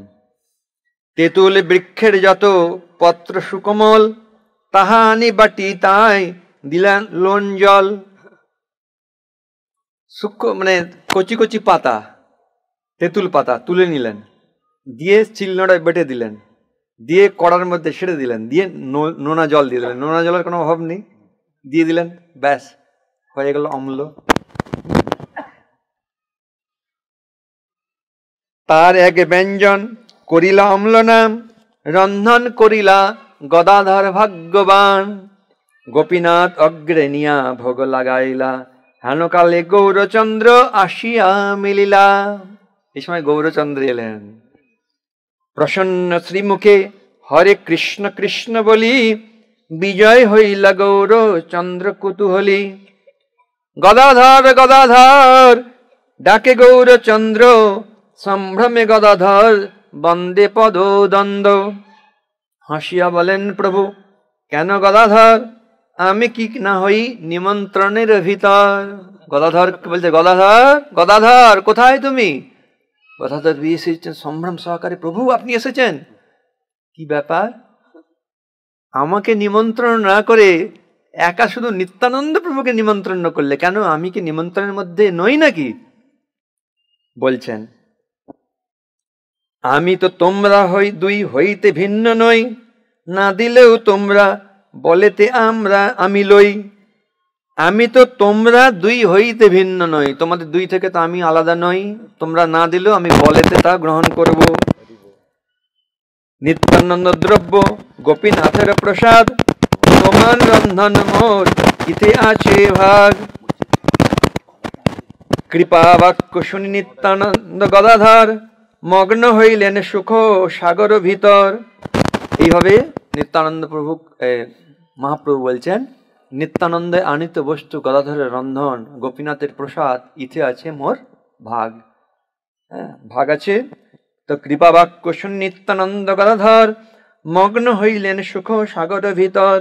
তেঁতুল বৃক্ষের যত পত্র সুকোমল, তাহা আনি বাটি তাই দিলেন লোন জল। সূক্ষ্ম মানে কচি কচি পাতা, তেঁতুল পাতা তুলে নিলেন, দিয়ে চিলনোড়ায় বেটে দিলেন, দিয়ে কড়ার মধ্যে ছেড়ে দিলেন, দিয়ে নোনা জল দিয়ে দিলেন। নোনা জলের কোনো অভাব নেই, দিয়ে দিলেন, ব্যাস হয়ে গেল অম্ল। তার এক ব্যঞ্জন করিলা অম্ল নাম, রন্ধন করিলা গদাধর ভাগ্যবান। গোপীনাথ অগ্রে নিয়া ভোগ লাগাইলা, হেনকালে গৌরচন্দ্র আসিয়া মিলিলা। এই সময় গৌরচন্দ্র এলেন। প্রসন্ন শ্রীমুখে হরে কৃষ্ণ কৃষ্ণ বলি, বিজয় হইলা গৌরচন্দ্র কুতূহলী। গদাধর গদাধর ডাকে গৌরচন্দ্র, সম্ভ্রমে গদাধর বন্দে পদ দ্বন্দ্ব। হাসিয়া বলেন প্রভু, কেন গদাধর, আমি কি না হই নিমন্ত্রণের ভিতর? গদাধর বলছে, গদাধর গদাধর কোথায় তুমি? গদাধর এসেছেন সম্ভ্রম সহকারে, প্রভু আপনি এসেছেন, কি ব্যাপার? আমাকে নিমন্ত্রণ না করে একা শুধু নিত্যানন্দ প্রভুকে নিমন্ত্রণ করলে কেন? আমি কি নিমন্ত্রণের মধ্যে নই নাকি? বলছেন, আমি তো তোমরা দুই হইতে ভিন্ন নই, না দিলেও তোমরা বলেতে আমরা আমি লই। আমি তো তোমরা দুই হইতে ভিন্ন নই, তোমাদের দুই থেকে তো আমি আলাদা নই, তোমরা না দিলেও আমি বলেতে তা গ্রহণ করব। নিত্যানন্দ দ্রব্য গোপীনাথের প্রসাদ, তোমার রন্ধন মোর ইতে আছে ভাগ। কৃপা বাক্য শুনি নিত্যানন্দ গদাধর, মগ্ন হইলেন সুখ সাগর ভিতর। এইভাবে নিত্যানন্দ প্রভু মহাপ্রভু বলছেন, নিত্যানন্দে আনিত বস্তু গদাধরের রন্ধন, গোপীনাথের প্রসাদ, ইতে আছে মোর ভাগ। হ্যাঁ, ভাগ আছে। তো কৃপা বাক্য শুনি নিত্যানন্দ গদাধর, মগ্ন হইলেন সুখ সাগর ভিতর।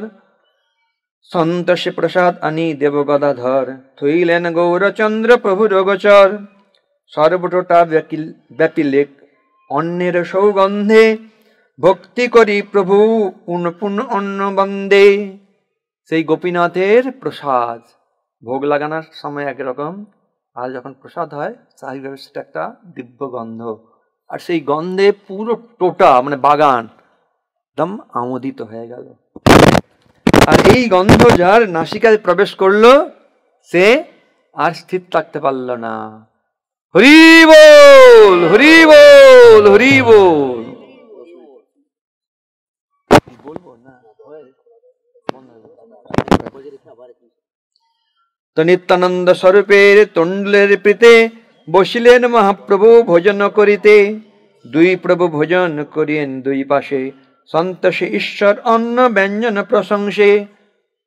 সন্তোষে প্রসাদ আনি দেব গদাধর, থইলেন গৌরচন্দ্র প্রভু রোগচর। সর্বটোটা ব্যাপিলে অন্যের সৌগন্ধে, ভক্তি করি প্রভু পুন পুন অন্ন বন্দে। সেই গোপীনাথের প্রসাদ ভোগ লাগানোর সময় একরকম, আর যখন প্রসাদ হয় স্বাভাবিকভাবে সেটা একটা দিব্য গন্ধ। আর সেই গন্ধে পুরো টোটা মানে বাগান একদম আমোদিত হয়ে গেল। আর এই গন্ধ যার নাসিকায় প্রবেশ করলো, সে আর স্থির থাকতে পারল না। হরি বল হরি বল হরি বল। তো নিত্যানন্দ স্বরূপের তণ্ডুলের প্রীতে বসিলেন মহাপ্রভু ভোজন করিতে। দুই প্রভু ভোজন করিয়েন দুই পাশে, সন্তোষে ঈশ্বর অন্ন ব্যঞ্জন প্রশংসে।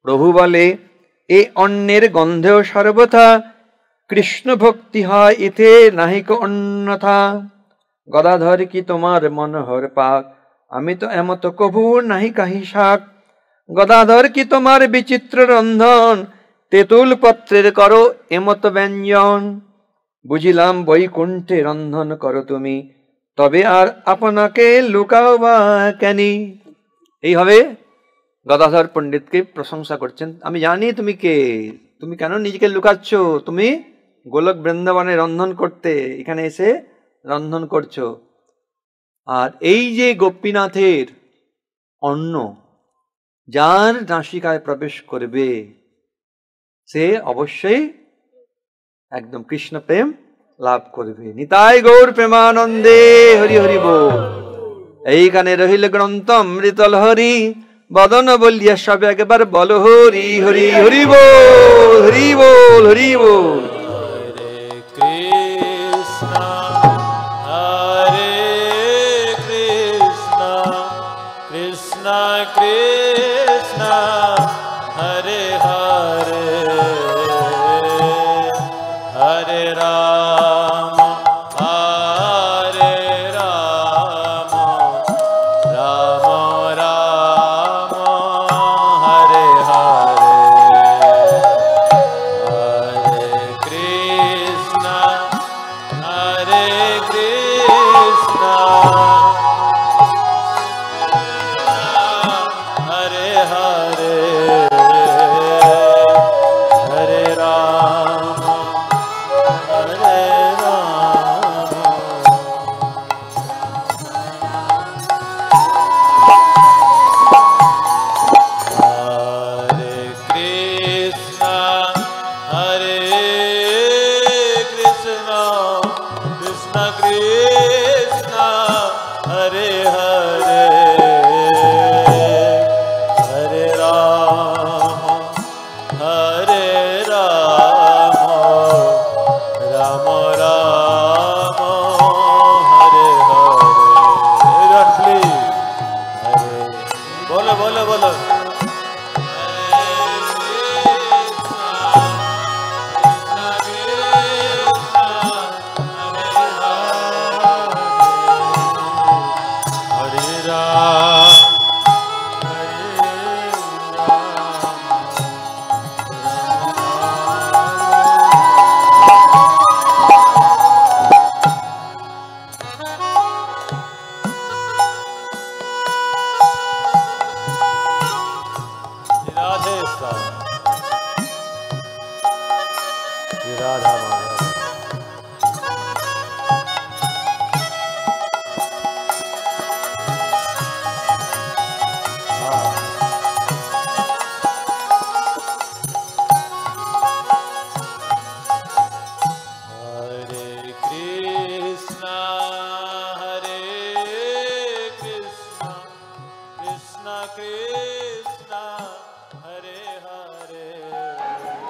প্রভু বলে, এ অন্নের গন্ধেও সর্বথা, কৃষ্ণ ভক্তি হয় ইতে নাহিক অন্যথা। গদাধর কি তোমার মনোহর পাক, আমি তো এমত কভু নাহি কাহি শাক। গদাধর কি তোমার বিচিত্র রন্ধন, তেঁতুল পত্রের করো এমত ব্যঞ্জন। বুঝিলাম বৈকুণ্ঠে রন্ধন করো তুমি, তবে আর আপনাকে লুকাও বা কেনি। এইভাবে গদাধর পণ্ডিতকে প্রশংসা করছেন। আমি জানি তুমি কে, তুমি কেন নিজেকে লুকাচ্ছ? তুমি গোলক বৃন্দাবনে রন্ধন করতে, এখানে এসে রন্ধন করছো। আর এই যে গোপীনাথের অন্ন যার নাসিকায় প্রবেশ করবে, সে অবশ্যই একদম কৃষ্ণ প্রেম লাভ করবে। নিতাই গৌর প্রেমানন্দে হরি হরি বল। এইখানে রহিল গ্রন্থ অমৃত লহরী, বদন বলিয়া সবে একবার বলো হরি হরি হরি বল হরি বল হরি বল।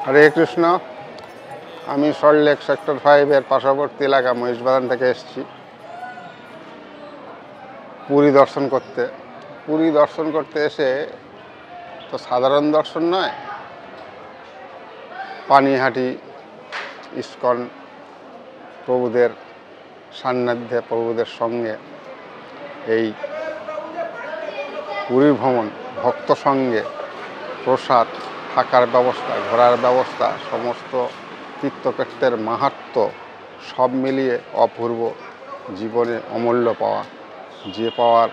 হরে কৃষ্ণ। আমি সল্টলেক সেক্টর 5-এর পার্শ্ববর্তী এলাকা মহিষবাজার থেকে এসেছি পুরী দর্শন করতে। পুরী দর্শন করতে এসে তো সাধারণ দর্শন নয়, পানিহাটি ইস্কন প্রভুদের সান্নিধ্যে, প্রভুদের সঙ্গে এই পুরীর ভ্রমণ, ভক্ত সঙ্গে প্রসাদ, থাকার ব্যবস্থা, ঘোরার ব্যবস্থা, সমস্ত তীর্থক্ষেত্রের মাহাত্ম্য সব মিলিয়ে অপূর্ব, জীবনে অমূল্য পাওয়া। যে পাওয়ার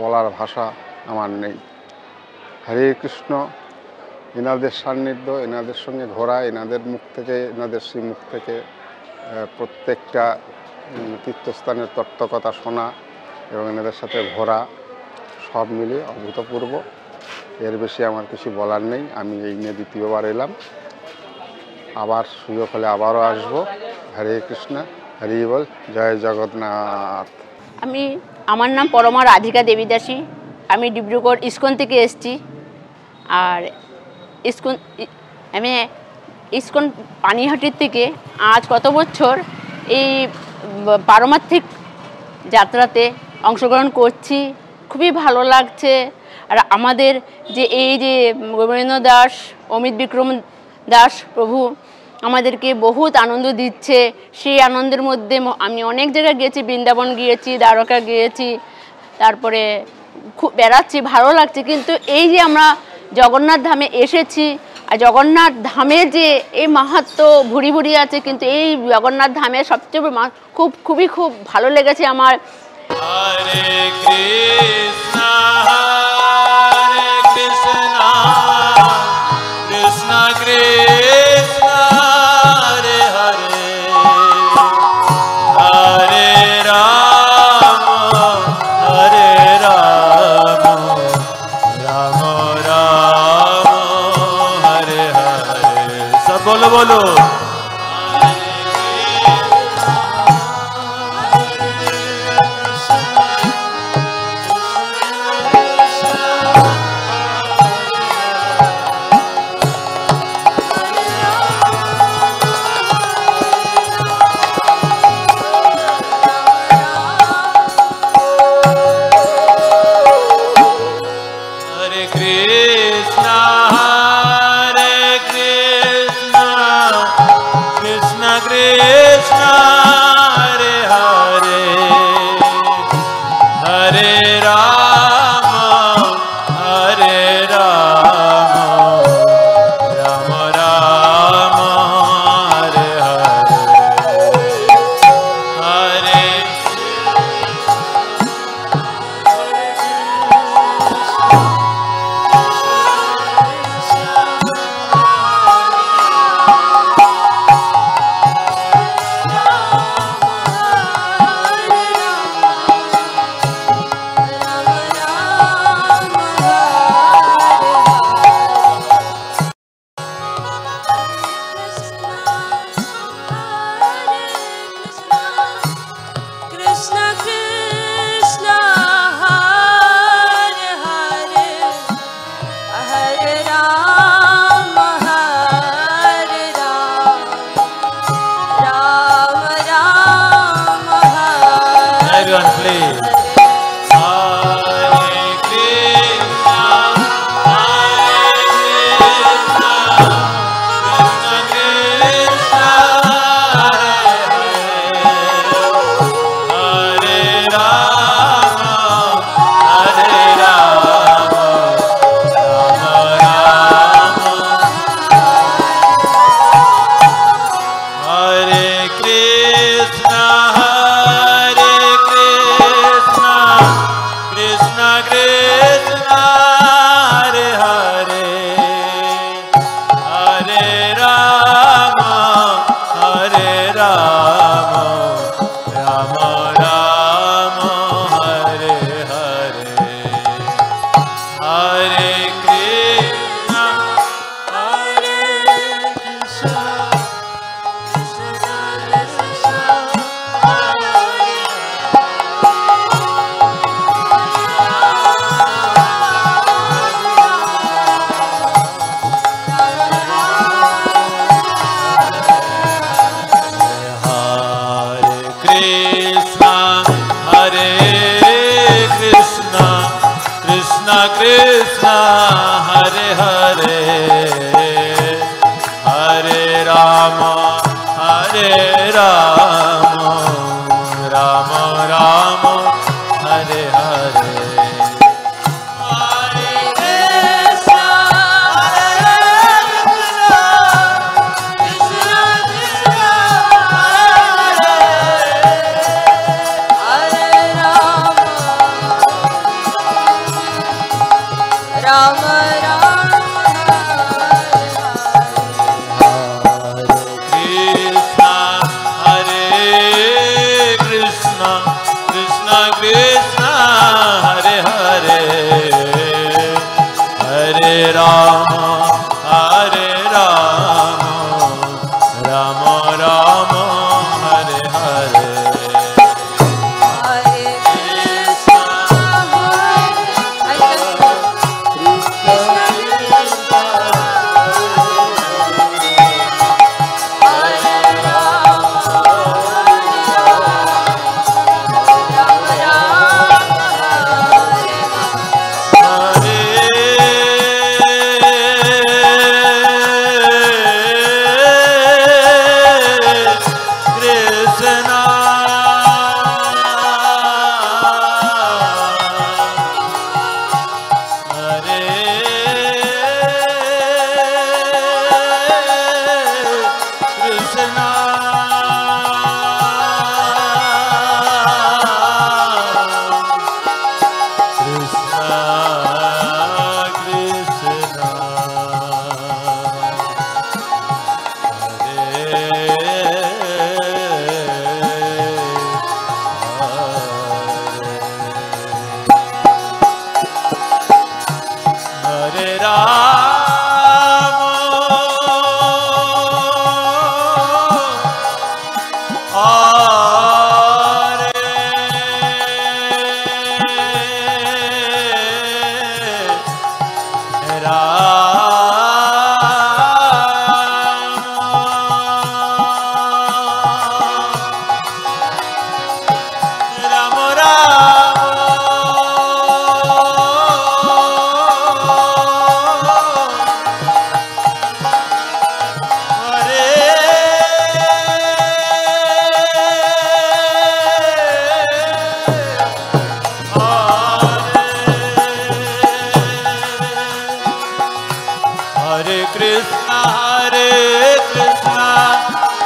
বলার ভাষা আমার নেই। হরে কৃষ্ণ। এনাদের সান্নিধ্য, এনাদের সঙ্গে ঘোরা, এনাদের মুখ থেকে, এনাদের শ্রীমুখ থেকে প্রত্যেকটা তীর্থস্থানের তত্ত্বকথা শোনা এবং এনাদের সাথে ঘোরা সব মিলিয়ে অভূতপূর্ব। এর বেশি আমার কিছু বলার নেই। আমি এই নিয়ে দ্বিতীয়বার এলাম, আবার সুযোগ হলে আবারও আসবো। হরে কৃষ্ণ, হরি বল, জয় জগন্নাথ। আমার নাম পরমা রাধিকা দেবী দাসী। আমি ডিব্রুগড় ইস্কন থেকে এসেছি। আর আমি ইস্কন পানিহাটির থেকে আজ কত বছর এই পারমার্থিক যাত্রাতে অংশগ্রহণ করছি। খুবই ভালো লাগছে। আর আমাদের যে এই যে গোবিন্দ দাস, অমিত বিক্রম দাস প্রভু আমাদেরকে বহুত আনন্দ দিচ্ছে। সেই আনন্দের মধ্যে আমি অনেক জায়গায় গিয়েছি, বৃন্দাবন গিয়েছি, দ্বারকা গিয়েছি, তারপরে খুব বেড়াচ্ছি, ভালো লাগছে। কিন্তু এই যে আমরা জগন্নাথ ধামে এসেছি, আর জগন্নাথ ধামের যে এই মাহাত্ম্য ভুরি ভুরি আছে, কিন্তু এই জগন্নাথ ধামে সবচেয়ে খুবই ভালো লেগেছে আমার। হরে কৃষ্ণ কৃষ্ণ কৃষ্ণ হরে হরে, হরে রাম হরে রাম, রাম রাম হরে হরে। সব বলো বলো। Krishna, Hare Hare, Hare Rama, Hare Rama, Rama Rama, Hare Hare, Hare Krishna Krishna Hare Hare Hare Rama Hare Rama Rama Rama Hare Everyone, please. Hare Krishna, Krishna Krishna, Hare Rama, Hare Rama, Rama Rama, Hare Krishna, Krishna Krishna, Hare Hare, Hare Rama, Hare Rama, Rama Rama, Hare Hare, Hare Krishna, Hare Krishna, Krishna Krishna, Krishna, Hare Hare, Hare Rama, Hare Rama, Rama Rama, Hare Hare, Hare Krishna, Hare Krishna, Krishna Krishna, Hare Hare, Hare Rama, Rama Rama, Hare Krishna, Krishna Krishna, Hare Hare, Hare Rama, Hare Rama, Rama Rama, Hare Hare, Hare Krishna,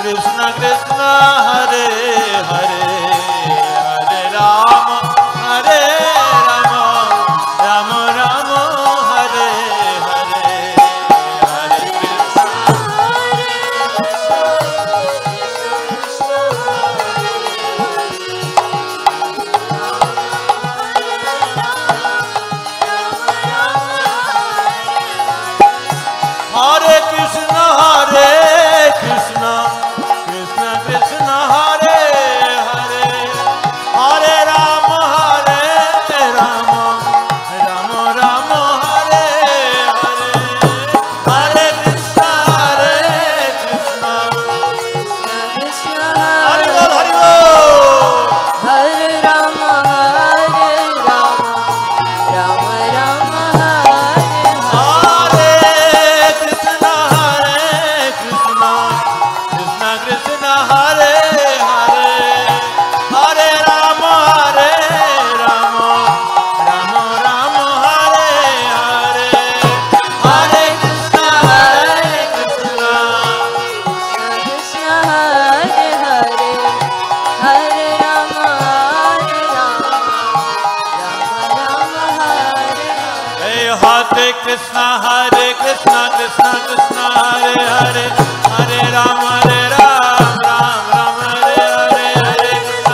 Krishna Krishna Hare Hare Hare Ram हरे राम राम राम हरे हरे हरे कृष्ण हरे कृष्ण कृष्ण कृष्ण हरे हरे हरे राम राम राम हरे हरे हरे कृष्ण हरि बोल हरि बोल हरे राम राम राम हरे हरे कृष्ण कृष्ण कृष्ण हरे हरे हरे राम राम राम हरे हरे हरे कृष्ण कृष्ण हरे हरे हरे राम राम राम हरे हे हरे कृष्ण कृष्ण कृष्ण हरे हरे हरे राम राम राम हरे हरे हरे कृष्ण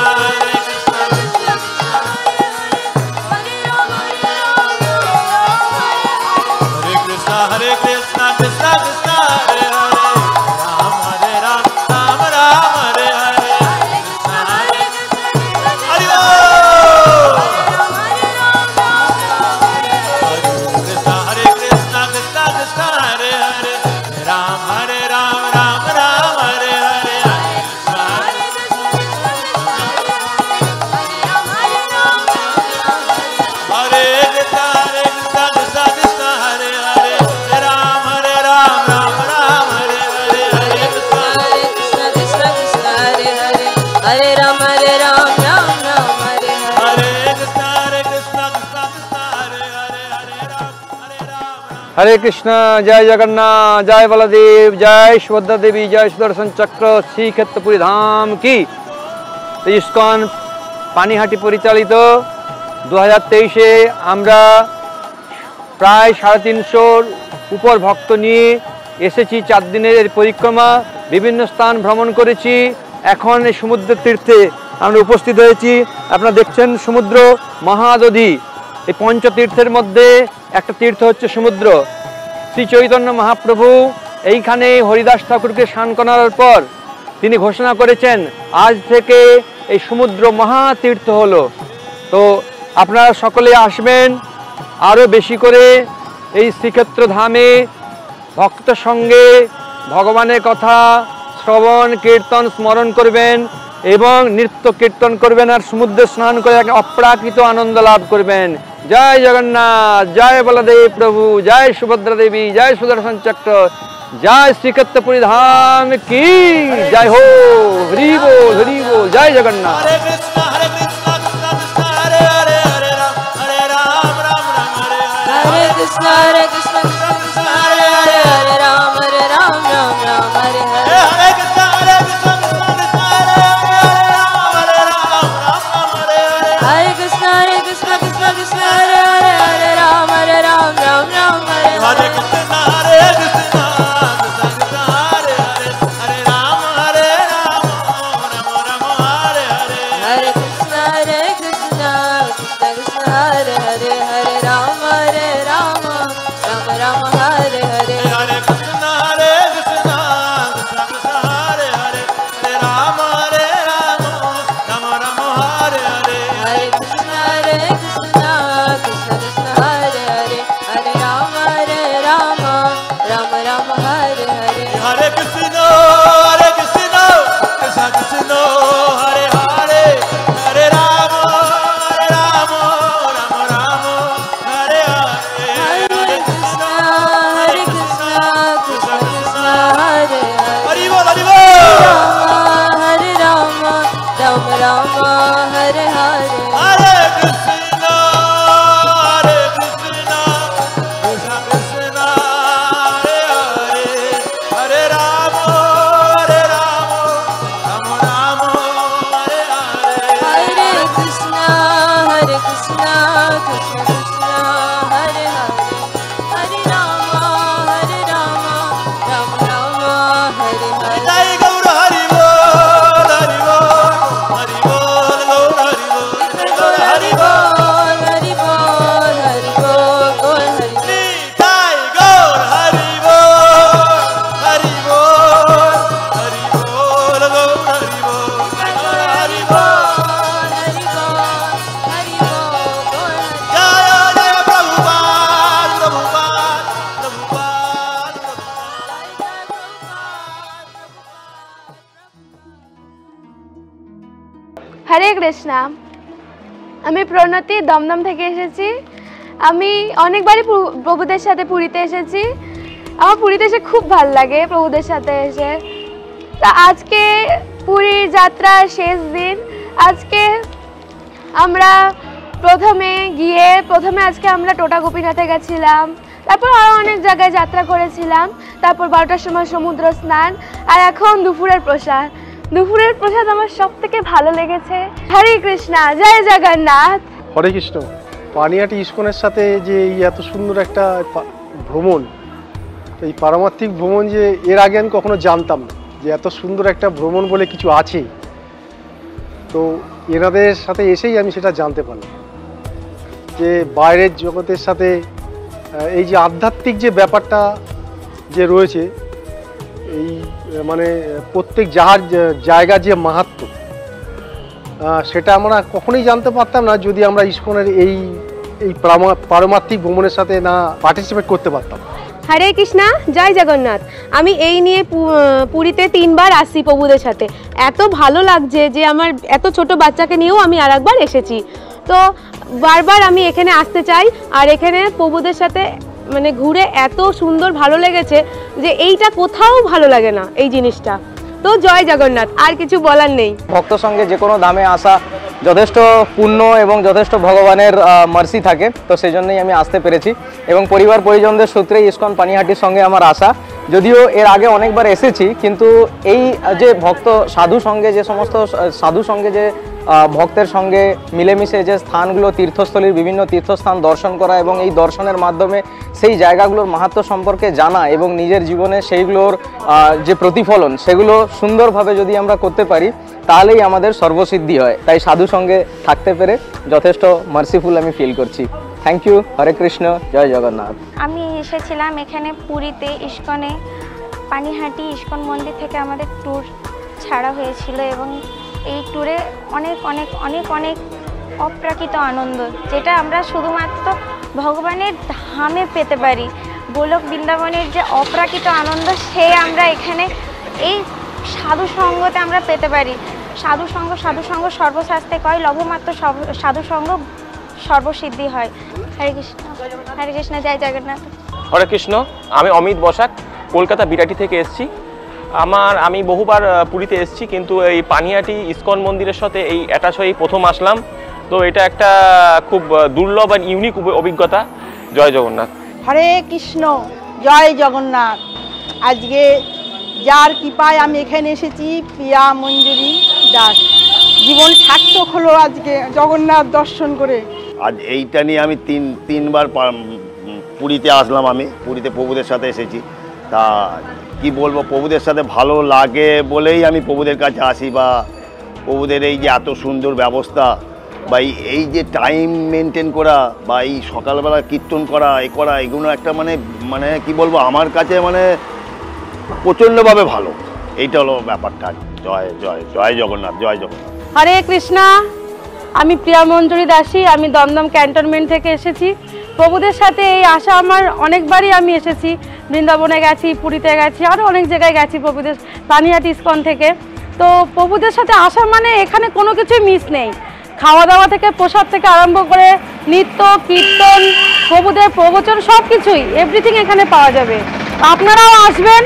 हरे कृष्ण कृष्ण कृष्ण हरे हरे राम राम हरे हरे हरि बोल हरे कृष्ण कृष्ण हरे हरे राम राम हरे हरे हरे कृष्ण कृष्ण हरे हरे राम राम हरे हरे हरे कृष्ण कृष्ण कृष्ण हरे हरे हरे राम राम हरे हरे हरे कृष्ण कृष्ण हरे हरे हरे राम हरे कृष्ण। जय जगन्नाथ, जय बलदेव, जय सुभद्रा देवी, जय सुदर्शन चक्र, श्री क्षेत्रपुरी धाम की। तो ইসকন পানিহাটি পরিচালিত 2023-এ আমরা প্রায় 350 উপর ভক্ত নিয়ে এসেছি। 4 দিনের পরিক্রমা, বিভিন্ন স্থান ভ্রমণ করেছি। এখন এই সমুদ্র তীর্থে আমরা উপস্থিত হয়েছি। আপনারা দেখছেন সমুদ্র মহাদধি। এই পঞ্চতীর্থের মধ্যে একটা তীর্থ হচ্ছে সমুদ্র। শ্রী চৈতন্য মহাপ্রভু এইখানে হরিদাস ঠাকুরকে স্নান করার পর তিনি ঘোষণা করেছেন আজ থেকে এই সমুদ্র মহাতীর্থ হলো। তো আপনারা সকলে আসবেন, আরও বেশি করে এই শ্রীক্ষেত্র ধামে ভক্ত সঙ্গে ভগবানের কথা শ্রবণ কীর্তন স্মরণ করবেন এবং নৃত্য কীর্তন করবেন, আর সমুদ্রে স্নান করে এক অপ্রাকৃত আনন্দ লাভ করবেন। জয় জগন্নাথ, জয় বলদেব প্রভু, জয় সুভদ্রা দেবী, জয় সুদর্শন চক্র, জয় শ্রীক্ষেত্রপুরী ধাম কি জয় हो। हरि बोल जय जगन्नाथ। हरे कृष्ण कृष्ण कृष्ण हरे हरे हरे राम राम हरे हरे हरे कृष्ण कृष्ण कृष्ण हरे हरे हरे राम राम हरे हरे हरे कृष्ण कृष्ण कृष्ण हरे हरे राम राम हरे हरे हरे कृष्ण कृष्ण कृष्ण हरे हरे हरे राम हरे हरे कृष्ण कृष्ण कृष्ण हरे हरे हरे राम राम राम हरे हरे হরে কৃষ্ণা। আমি প্রণতি দমদম থেকে এসেছি। আমি অনেকবারই প্রভুদের সাথে পুরীতে এসেছি। আমার পুরীতে এসে খুব ভালো লাগে প্রভুদের সাথে এসে। তা আজকে পুরীর যাত্রার শেষ দিন। আজকে আমরা প্রথমে আজকে আমরা টোটা গোপীনাথে গেছিলাম, তারপর আরও অনেক জায়গায় যাত্রা করেছিলাম, তারপর 12টার সময় সমুদ্র স্নান, আর এখন দুপুরের প্রসাদ। দুপুরের প্রসাদ আমার সব থেকে ভালো লেগেছে। হরে কৃষ্ণা, জয় জগন্নাথ। হরে কৃষ্ণ। পানিহাটি ইস্কনের সাথে যে এই এত সুন্দর একটা ভ্রমণ, এই পারমার্থিক ভ্রমণ, যে এর আগে আমি কখনো জানতাম না যে এত সুন্দর একটা ভ্রমণ বলে কিছু আছে। তো এনাদের সাথে এসেই আমি সেটা জানতে পারলাম যে বাইরের জগতের সাথে এই যে আধ্যাত্মিক যে ব্যাপারটা যে রয়েছে, এই মানে প্রত্যেক জায়গার যে মাহাত্ম্য, সেটা আমরা কখনোই জানতে পারতাম না যদি আমরা ইস্কনের এই পারমার্থিক ভ্রমণের সাথে না পার্টিসিপেট করতে পারতাম। হরে কৃষ্ণা, জয় জগন্নাথ। আমি এই নিয়ে পুরীতে 3 বার আসছি প্রভুদের সাথে। এত ভালো লাগছে যে আমার এত ছোট বাচ্চাকে নিয়েও আমি আরেকবার এসেছি। তো বারবার আমি এখানে আসতে চাই। আর এখানে প্রভুদের সাথে মানে ঘুরে এত সুন্দর ভালো লেগেছে যে এইটা কোথাও ভালো লাগে না এই জিনিসটা। তো জয় জগন্নাথ, আর কিছু বলার নেই। ভক্ত সঙ্গে যে কোনো দামে আসা যথেষ্ট পুণ্য এবং যথেষ্ট ভগবানের মার্সি থাকে, তো সেই জন্যই আমি আসতে পেরেছি। এবং পরিবার পরিজনদের সূত্রেই ইস্কন পানিহাটির সঙ্গে আমার আসা। যদিও এর আগে অনেকবার এসেছি, কিন্তু এই যে ভক্ত সাধু সঙ্গে যে সমস্ত সাধু সঙ্গে যে ভক্তের সঙ্গে মিলেমিশে যে স্থানগুলো, তীর্থস্থলীর বিভিন্ন তীর্থস্থান দর্শন করা এবং এই দর্শনের মাধ্যমে সেই জায়গাগুলোর মাহাত্ম্য সম্পর্কে জানা এবং নিজের জীবনে সেইগুলোর যে প্রতিফলন সেগুলো সুন্দরভাবে যদি আমরা করতে পারি তাহলেই আমাদের সর্বসিদ্ধি হয়। তাই সাধু সঙ্গে থাকতে পেরে যথেষ্ট মার্সিফুল আমি ফিল করছি। Thank you. হরে কৃষ্ণ, জয় জগন্নাথ। আমি এসেছিলাম এখানে পুরীতে ইস্কনে পানিহাটি ইস্কন মন্দির থেকে আমাদের ট্যুর ছাড়া হয়েছিল এবং এই ট্যুরে অনেক অনেক অনেক অনেক অপ্রাকৃত আনন্দ, যেটা আমরা শুধুমাত্র ভগবানের ধামে পেতে পারি। গোলক বৃন্দাবনের যে অপ্রাকৃত আনন্দ, সে আমরা এখানে এই সাধু সঙ্গতে আমরা পেতে পারি। সাধু সঙ্গ সর্বশাস্ত্রে কয়, লভমাত্র সাধু সঙ্গ সর্বসিদ্ধি হয়। হরে কৃষ্ণ, হরে কৃষ্ণ, জয় জগন্নাথ। হরে কৃষ্ণ। আমি অমিত বসাক, কলকাতা বিরাটি থেকে এসেছি। আমি বহুবার পুরীতে এসেছি, কিন্তু এই পানিহাটি ইস্কন মন্দিরের সাথে এই অ্যাটাচ হয়েই প্রথম আসলাম। তো এটা একটা খুব দুর্লভ আর ইউনিক অভিজ্ঞতা। জয় জগন্নাথ। হরে কৃষ্ণ, জয় জগন্নাথ। আজকে যার কৃপায় আমি এখানে এসেছি, প্রিয়া মঞ্জুরি দাস, জীবন সার্থক হলো আজকে জগন্নাথ দর্শন করে। আজ এইটা নিয়ে আমি তিনবার পুরীতে আসলাম। আমি পুরীতে প্রভুদের সাথে এসেছি। তা কি বলবো, প্রভুদের সাথে ভালো লাগে বলেই আমি প্রভুদের কাছে আসি, বা প্রভুদের এই যে এত সুন্দর ব্যবস্থা, বা এই যে টাইম মেনটেন করা, বা এই সকালবেলা কীর্তন করা, এগুলো একটা মানে কি বলবো, আমার কাছে মানে প্রচণ্ডভাবে ভালো। এইটা হলো ব্যাপারটা। জয় জয় জয় জগন্নাথ, জয় জগন্নাথ। হরে কৃষ্ণা। আমি প্রিয়া মঞ্জুরি দাসী। আমি দমদম ক্যান্টনমেন্ট থেকে এসেছি। প্রভুদের সাথে এই আশা আমার অনেকবারই আমি এসেছি। বৃন্দাবনে গেছি, পুরীতে গেছি, আরও অনেক জায়গায় গেছি প্রভুদের পানিহাটি ইস্কন থেকে। তো প্রভুদের সাথে আসা মানে এখানে কোনো কিছুই মিস নেই। খাওয়া দাওয়া থেকে, প্রসাদ থেকে আরম্ভ করে নৃত্য, কীর্তন, প্রভুদের প্রবচন, সব কিছুই এভরিথিং এখানে পাওয়া যাবে। আপনারাও আসবেন,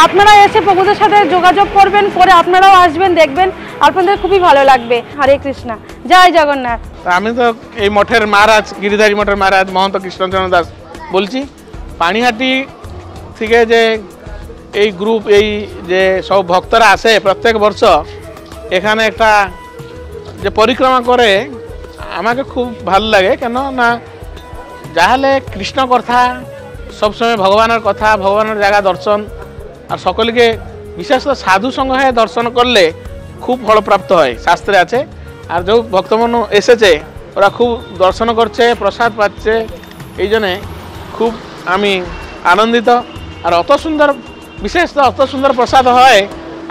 আপনারা এসে প্রভুদের সাথে যোগাযোগ করবেন, করে আপনারাও আসবেন, দেখবেন, আপনাদের খুবই ভালো লাগবে। হরে কৃষ্ণা, জয় জগন্নাথ। আমি তো এই মঠের মহারাজ, গিরিধারী মঠের মহারাজ মহন্ত কৃষ্ণচন্দ্র দাস বলছি। পানিহাটি থেকে যে এই গ্রুপ, এই যে সব ভক্তরা আসে প্রত্যেক বর্ষ এখানে একটা যে পরিক্রমা করে, আমাকে খুব ভালো লাগে। কেন না, যাহলে কৃষ্ণ কথা, সবসময় ভগবানের কথা, ভগবানের জায়গা দর্শন, আর সকলকে বিশেষ করে সাধু সঙ্গ হয়ে দর্শন করলে খুব ফলপ্রাপ্ত হয়, শাস্ত্রে আছে। আর যে ভক্তমন এসেছে ওরা খুব দর্শন করছে, প্রসাদ পাচ্ছে, এই জন্যে খুব আমি আনন্দিত। আর অত সুন্দর, বিশেষ অত সুন্দর প্রসাদ হয়,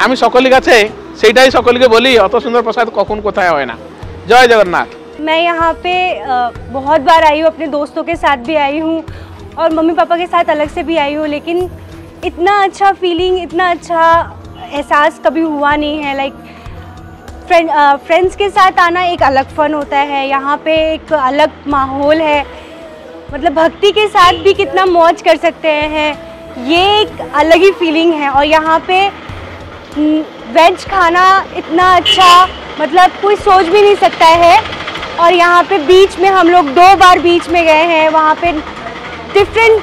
আমি সকলের কাছে সেইটাই সকলকে বলি, অত সুন্দর প্রসাদ কখন কোথায় হয় না। জয় জগন্নাথ। मैं यहाँ पे बहुत बार आई हूँ, अपने दोस्तों के साथ भी आई हूँ और मम्मी पापा के साथ अलग से भी आई हूँ, लेकिन इतना अच्छा फीलिंग, इतना अच्छा एहसास कभी हुआ नहीं है। लाइक फ्रेंड्स के साथ आना एक अलग फन होता है। यहाँ पे एक अलग माहौल है, मतलब भक्ति के साथ भी कितना मौज कर सकते हैं, ये एक अलग ही फीलिंग है। और यहाँ पे वेज खाना इतना अच्छा, मतलब कोई सोच भी नहीं सकता है। और यहाँ पे बीच में हम लोग 2 बार बीच में गए हैं, वहाँ पे डिफरेंट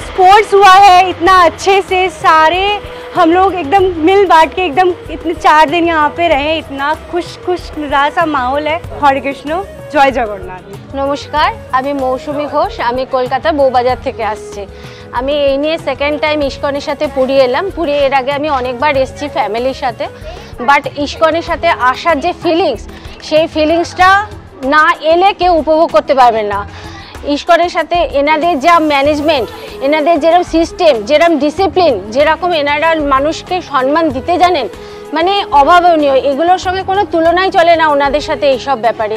स्पोर्ट्स हुआ है इतना अच्छे से। सारे हम लोग एकदम मिल बांट के एकदम इतने 4 दिन यहाँ पे रहे, इतना खुश मिजाज सा माहौल है। हरे कृष्ण, जय जगन्नाथ। নমস্কার, আমি মৌসুমী ঘোষ, আমি কলকাতা বউবাজার থেকে আসছি। আমি এই নিয়ে সেকেন্ড টাইম ইস্কনের সাথে পুরী এলাম। পুরী এর আগে আমি অনেকবার এসেছি ফ্যামিলির সাথে, বাট ইস্কনের সাথে আসার যে ফিলিংস, সেই ফিলিংসটা না এলে কেউ উপভোগ করতে পারবে না। ইস্কনের সাথে এনাদের যা ম্যানেজমেন্ট, এনাদের যেরকম সিস্টেম, যেরকম ডিসিপ্লিন, যেরকম এনারা মানুষকে সম্মান দিতে জানেন, মানে অভাবনীয়। এগুলোর সঙ্গে কোনো তুলনাই চলে না ওনাদের সাথে এইসব ব্যাপারে।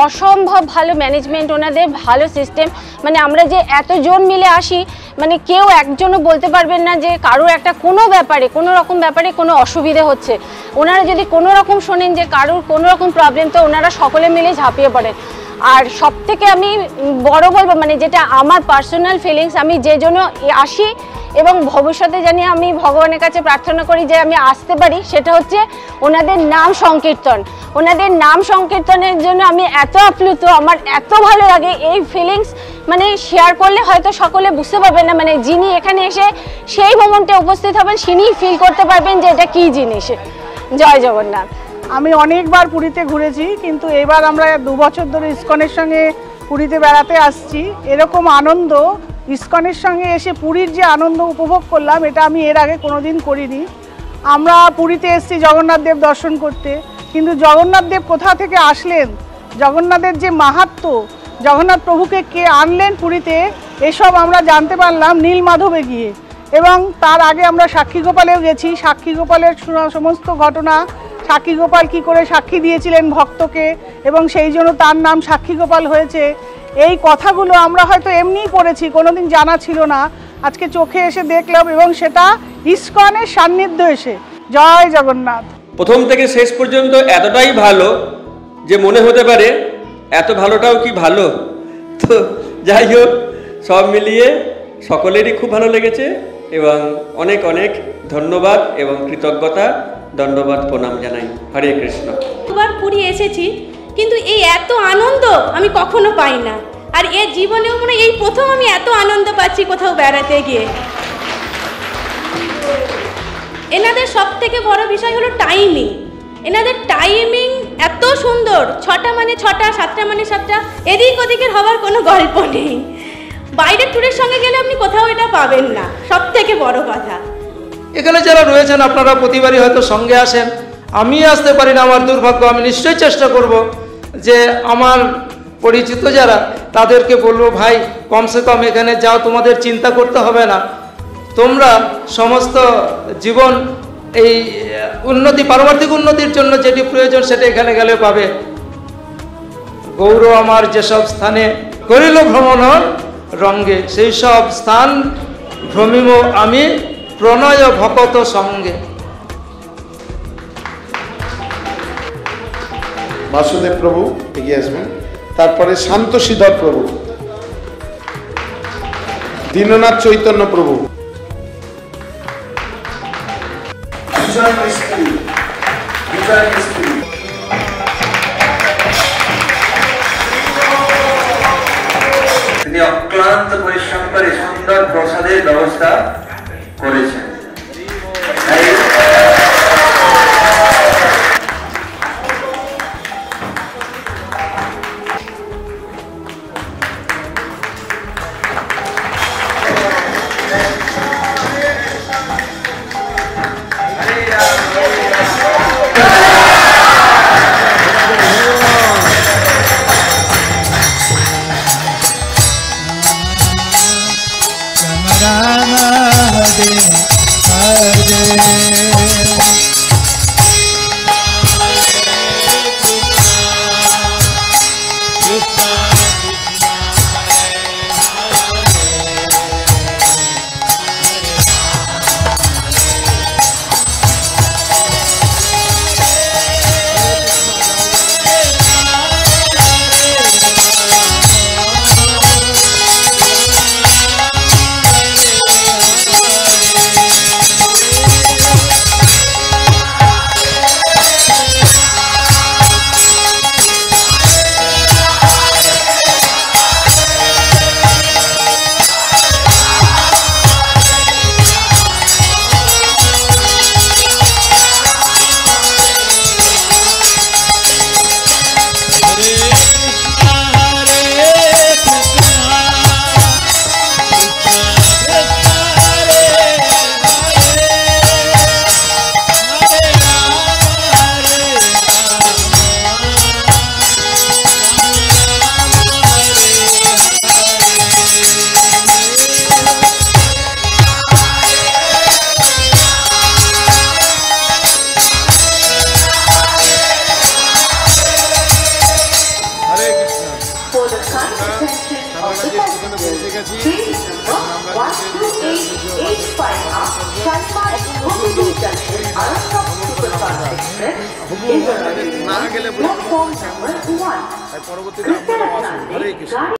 অসম্ভব ভালো ম্যানেজমেন্ট ওনাদের, ভালো সিস্টেম। মানে আমরা যে এতজন মিলে আসি, মানে কেউ একজনও বলতে পারবেন না যে কারোর একটা কোনো ব্যাপারে, কোনো রকম ব্যাপারে কোনো অসুবিধে হচ্ছে। ওনারা যদি কোনো রকম শোনেন যে কারোর কোনো রকম প্রবলেম, তো ওনারা সকলে মিলে ঝাঁপিয়ে পড়েন। আর সব থেকে আমি বড় বলবো, মানে যেটা আমার পার্সোনাল ফিলিংস, আমি যে জন্য আসি এবং ভবিষ্যতে জানি আমি ভগবানের কাছে প্রার্থনা করি যে আমি আসতে পারি, সেটা হচ্ছে ওনাদের নাম সংকীর্তন। ওনাদের নাম সংকীর্তনের জন্য আমি এত আপ্লুত, আমার এত ভালো লাগে। এই ফিলিংস মানে শেয়ার করলে হয়তো সকলে বুঝতে পারবেন না, মানে যিনি এখানে এসে সেই মোমেন্টে উপস্থিত হবেন তিনিই ফিল করতে পারবেন যে এটা কী জিনিস। জয় জগন্নাথ। আমি অনেকবার পুরীতে ঘুরেছি, কিন্তু এবার আমরা 2 বছর ধরে ইস্কনের সঙ্গে পুরীতে বেড়াতে আসছি। এরকম আনন্দ ইস্কনের সঙ্গে এসে পুরীর যে আনন্দ উপভোগ করলাম, এটা আমি এর আগে কোনোদিন করিনি। আমরা পুরীতে এসেছি জগন্নাথ দেব দর্শন করতে, কিন্তু জগন্নাথ দেব কোথা থেকে আসলেন, জগন্নাথের যে মাহাত্ম্য, জগন্নাথ প্রভুকে কে আনলেন পুরীতে, এসব আমরা জানতে পারলাম নীলমাধবে গিয়ে। এবং তার আগে আমরা সাক্ষী গোপালেও গেছি। সাক্ষী গোপালের সমস্ত ঘটনা, সাক্ষী গোপাল কী করে সাক্ষী দিয়েছিলেন ভক্তকে, এবং সেই জন্য তার নাম সাক্ষী গোপাল হয়েছে, এই কথাগুলো আমরা হয়তো এমনিই পড়েছি, কোনোদিন জানা ছিল না। আজকে চোখে এসে দেখলাম, এবং সেটা ইস্কনের সান্নিধ্য এসে। জয় জগন্নাথ। প্রথম থেকে শেষ পর্যন্ত এতটাই ভালো যে মনে হতে পারে এত ভালোটাও কি ভালো। তো যাই হোক, সব মিলিয়ে সকলেরই খুব ভালো লেগেছে, এবং অনেক অনেক ধন্যবাদ এবং কৃতজ্ঞতা, দণ্ডবাদ প্রণাম জানাই। হরে কৃষ্ণ। দুবার পুরী এসেছি, কিন্তু এই এত আনন্দ আমি কখনো পাই না। আর এর জীবনেও মনে এই প্রথম আমি এত আনন্দ পাচ্ছি কোথাও বেড়াতে গিয়ে। এনাদের সব থেকে বড় বিষয় হলো টাইমিং। এনাদের টাইমিং এত সুন্দর, 6টা মানে 6টা, 7টা মানে 7টা, এদিক ওদিকের হওয়ার কোনো গল্প নেই। বাইরের ট্যুরের সঙ্গে গেলে আপনি কোথাও এটা পাবেন না, সব থেকে বড় কথা। এখানে যারা রয়েছেন আপনারা প্রতিবারই হয়তো সঙ্গে আসেন, আমি আসতে পারি না, আমার দুর্ভাগ্য। আমি নিশ্চয়ই চেষ্টা করব যে আমার পরিচিত যারা, তাদেরকে বলবো ভাই কমসে কম এখানে যাও, তোমাদের চিন্তা করতে হবে না, তোমরা সমস্ত জীবন এই উন্নতি, পারমার্থিক উন্নতির জন্য যেটি প্রয়োজন সেটা এখানে গেলে পাবে। গৌর আমার যেসব স্থানে করিল ভ্রমণ রঙ্গে, সেই সব স্থান ভ্রমিম আমি প্রণয় ভকত সঙ্গে। বাসুদেব প্রভু এগিয়ে আসবেন, তারপরে শান্ত শ্রীধর প্রভু, দীননাথ চৈতন্য প্রভু, বিজয় মিস্ত্রি, বিজয় মিস্ত্রি, তিনি অক্লান্ত পরিশ্রম করে সুন্দর প্রসাদের ব্যবস্থা করেছেন। Rama Hare পরবর্তীতে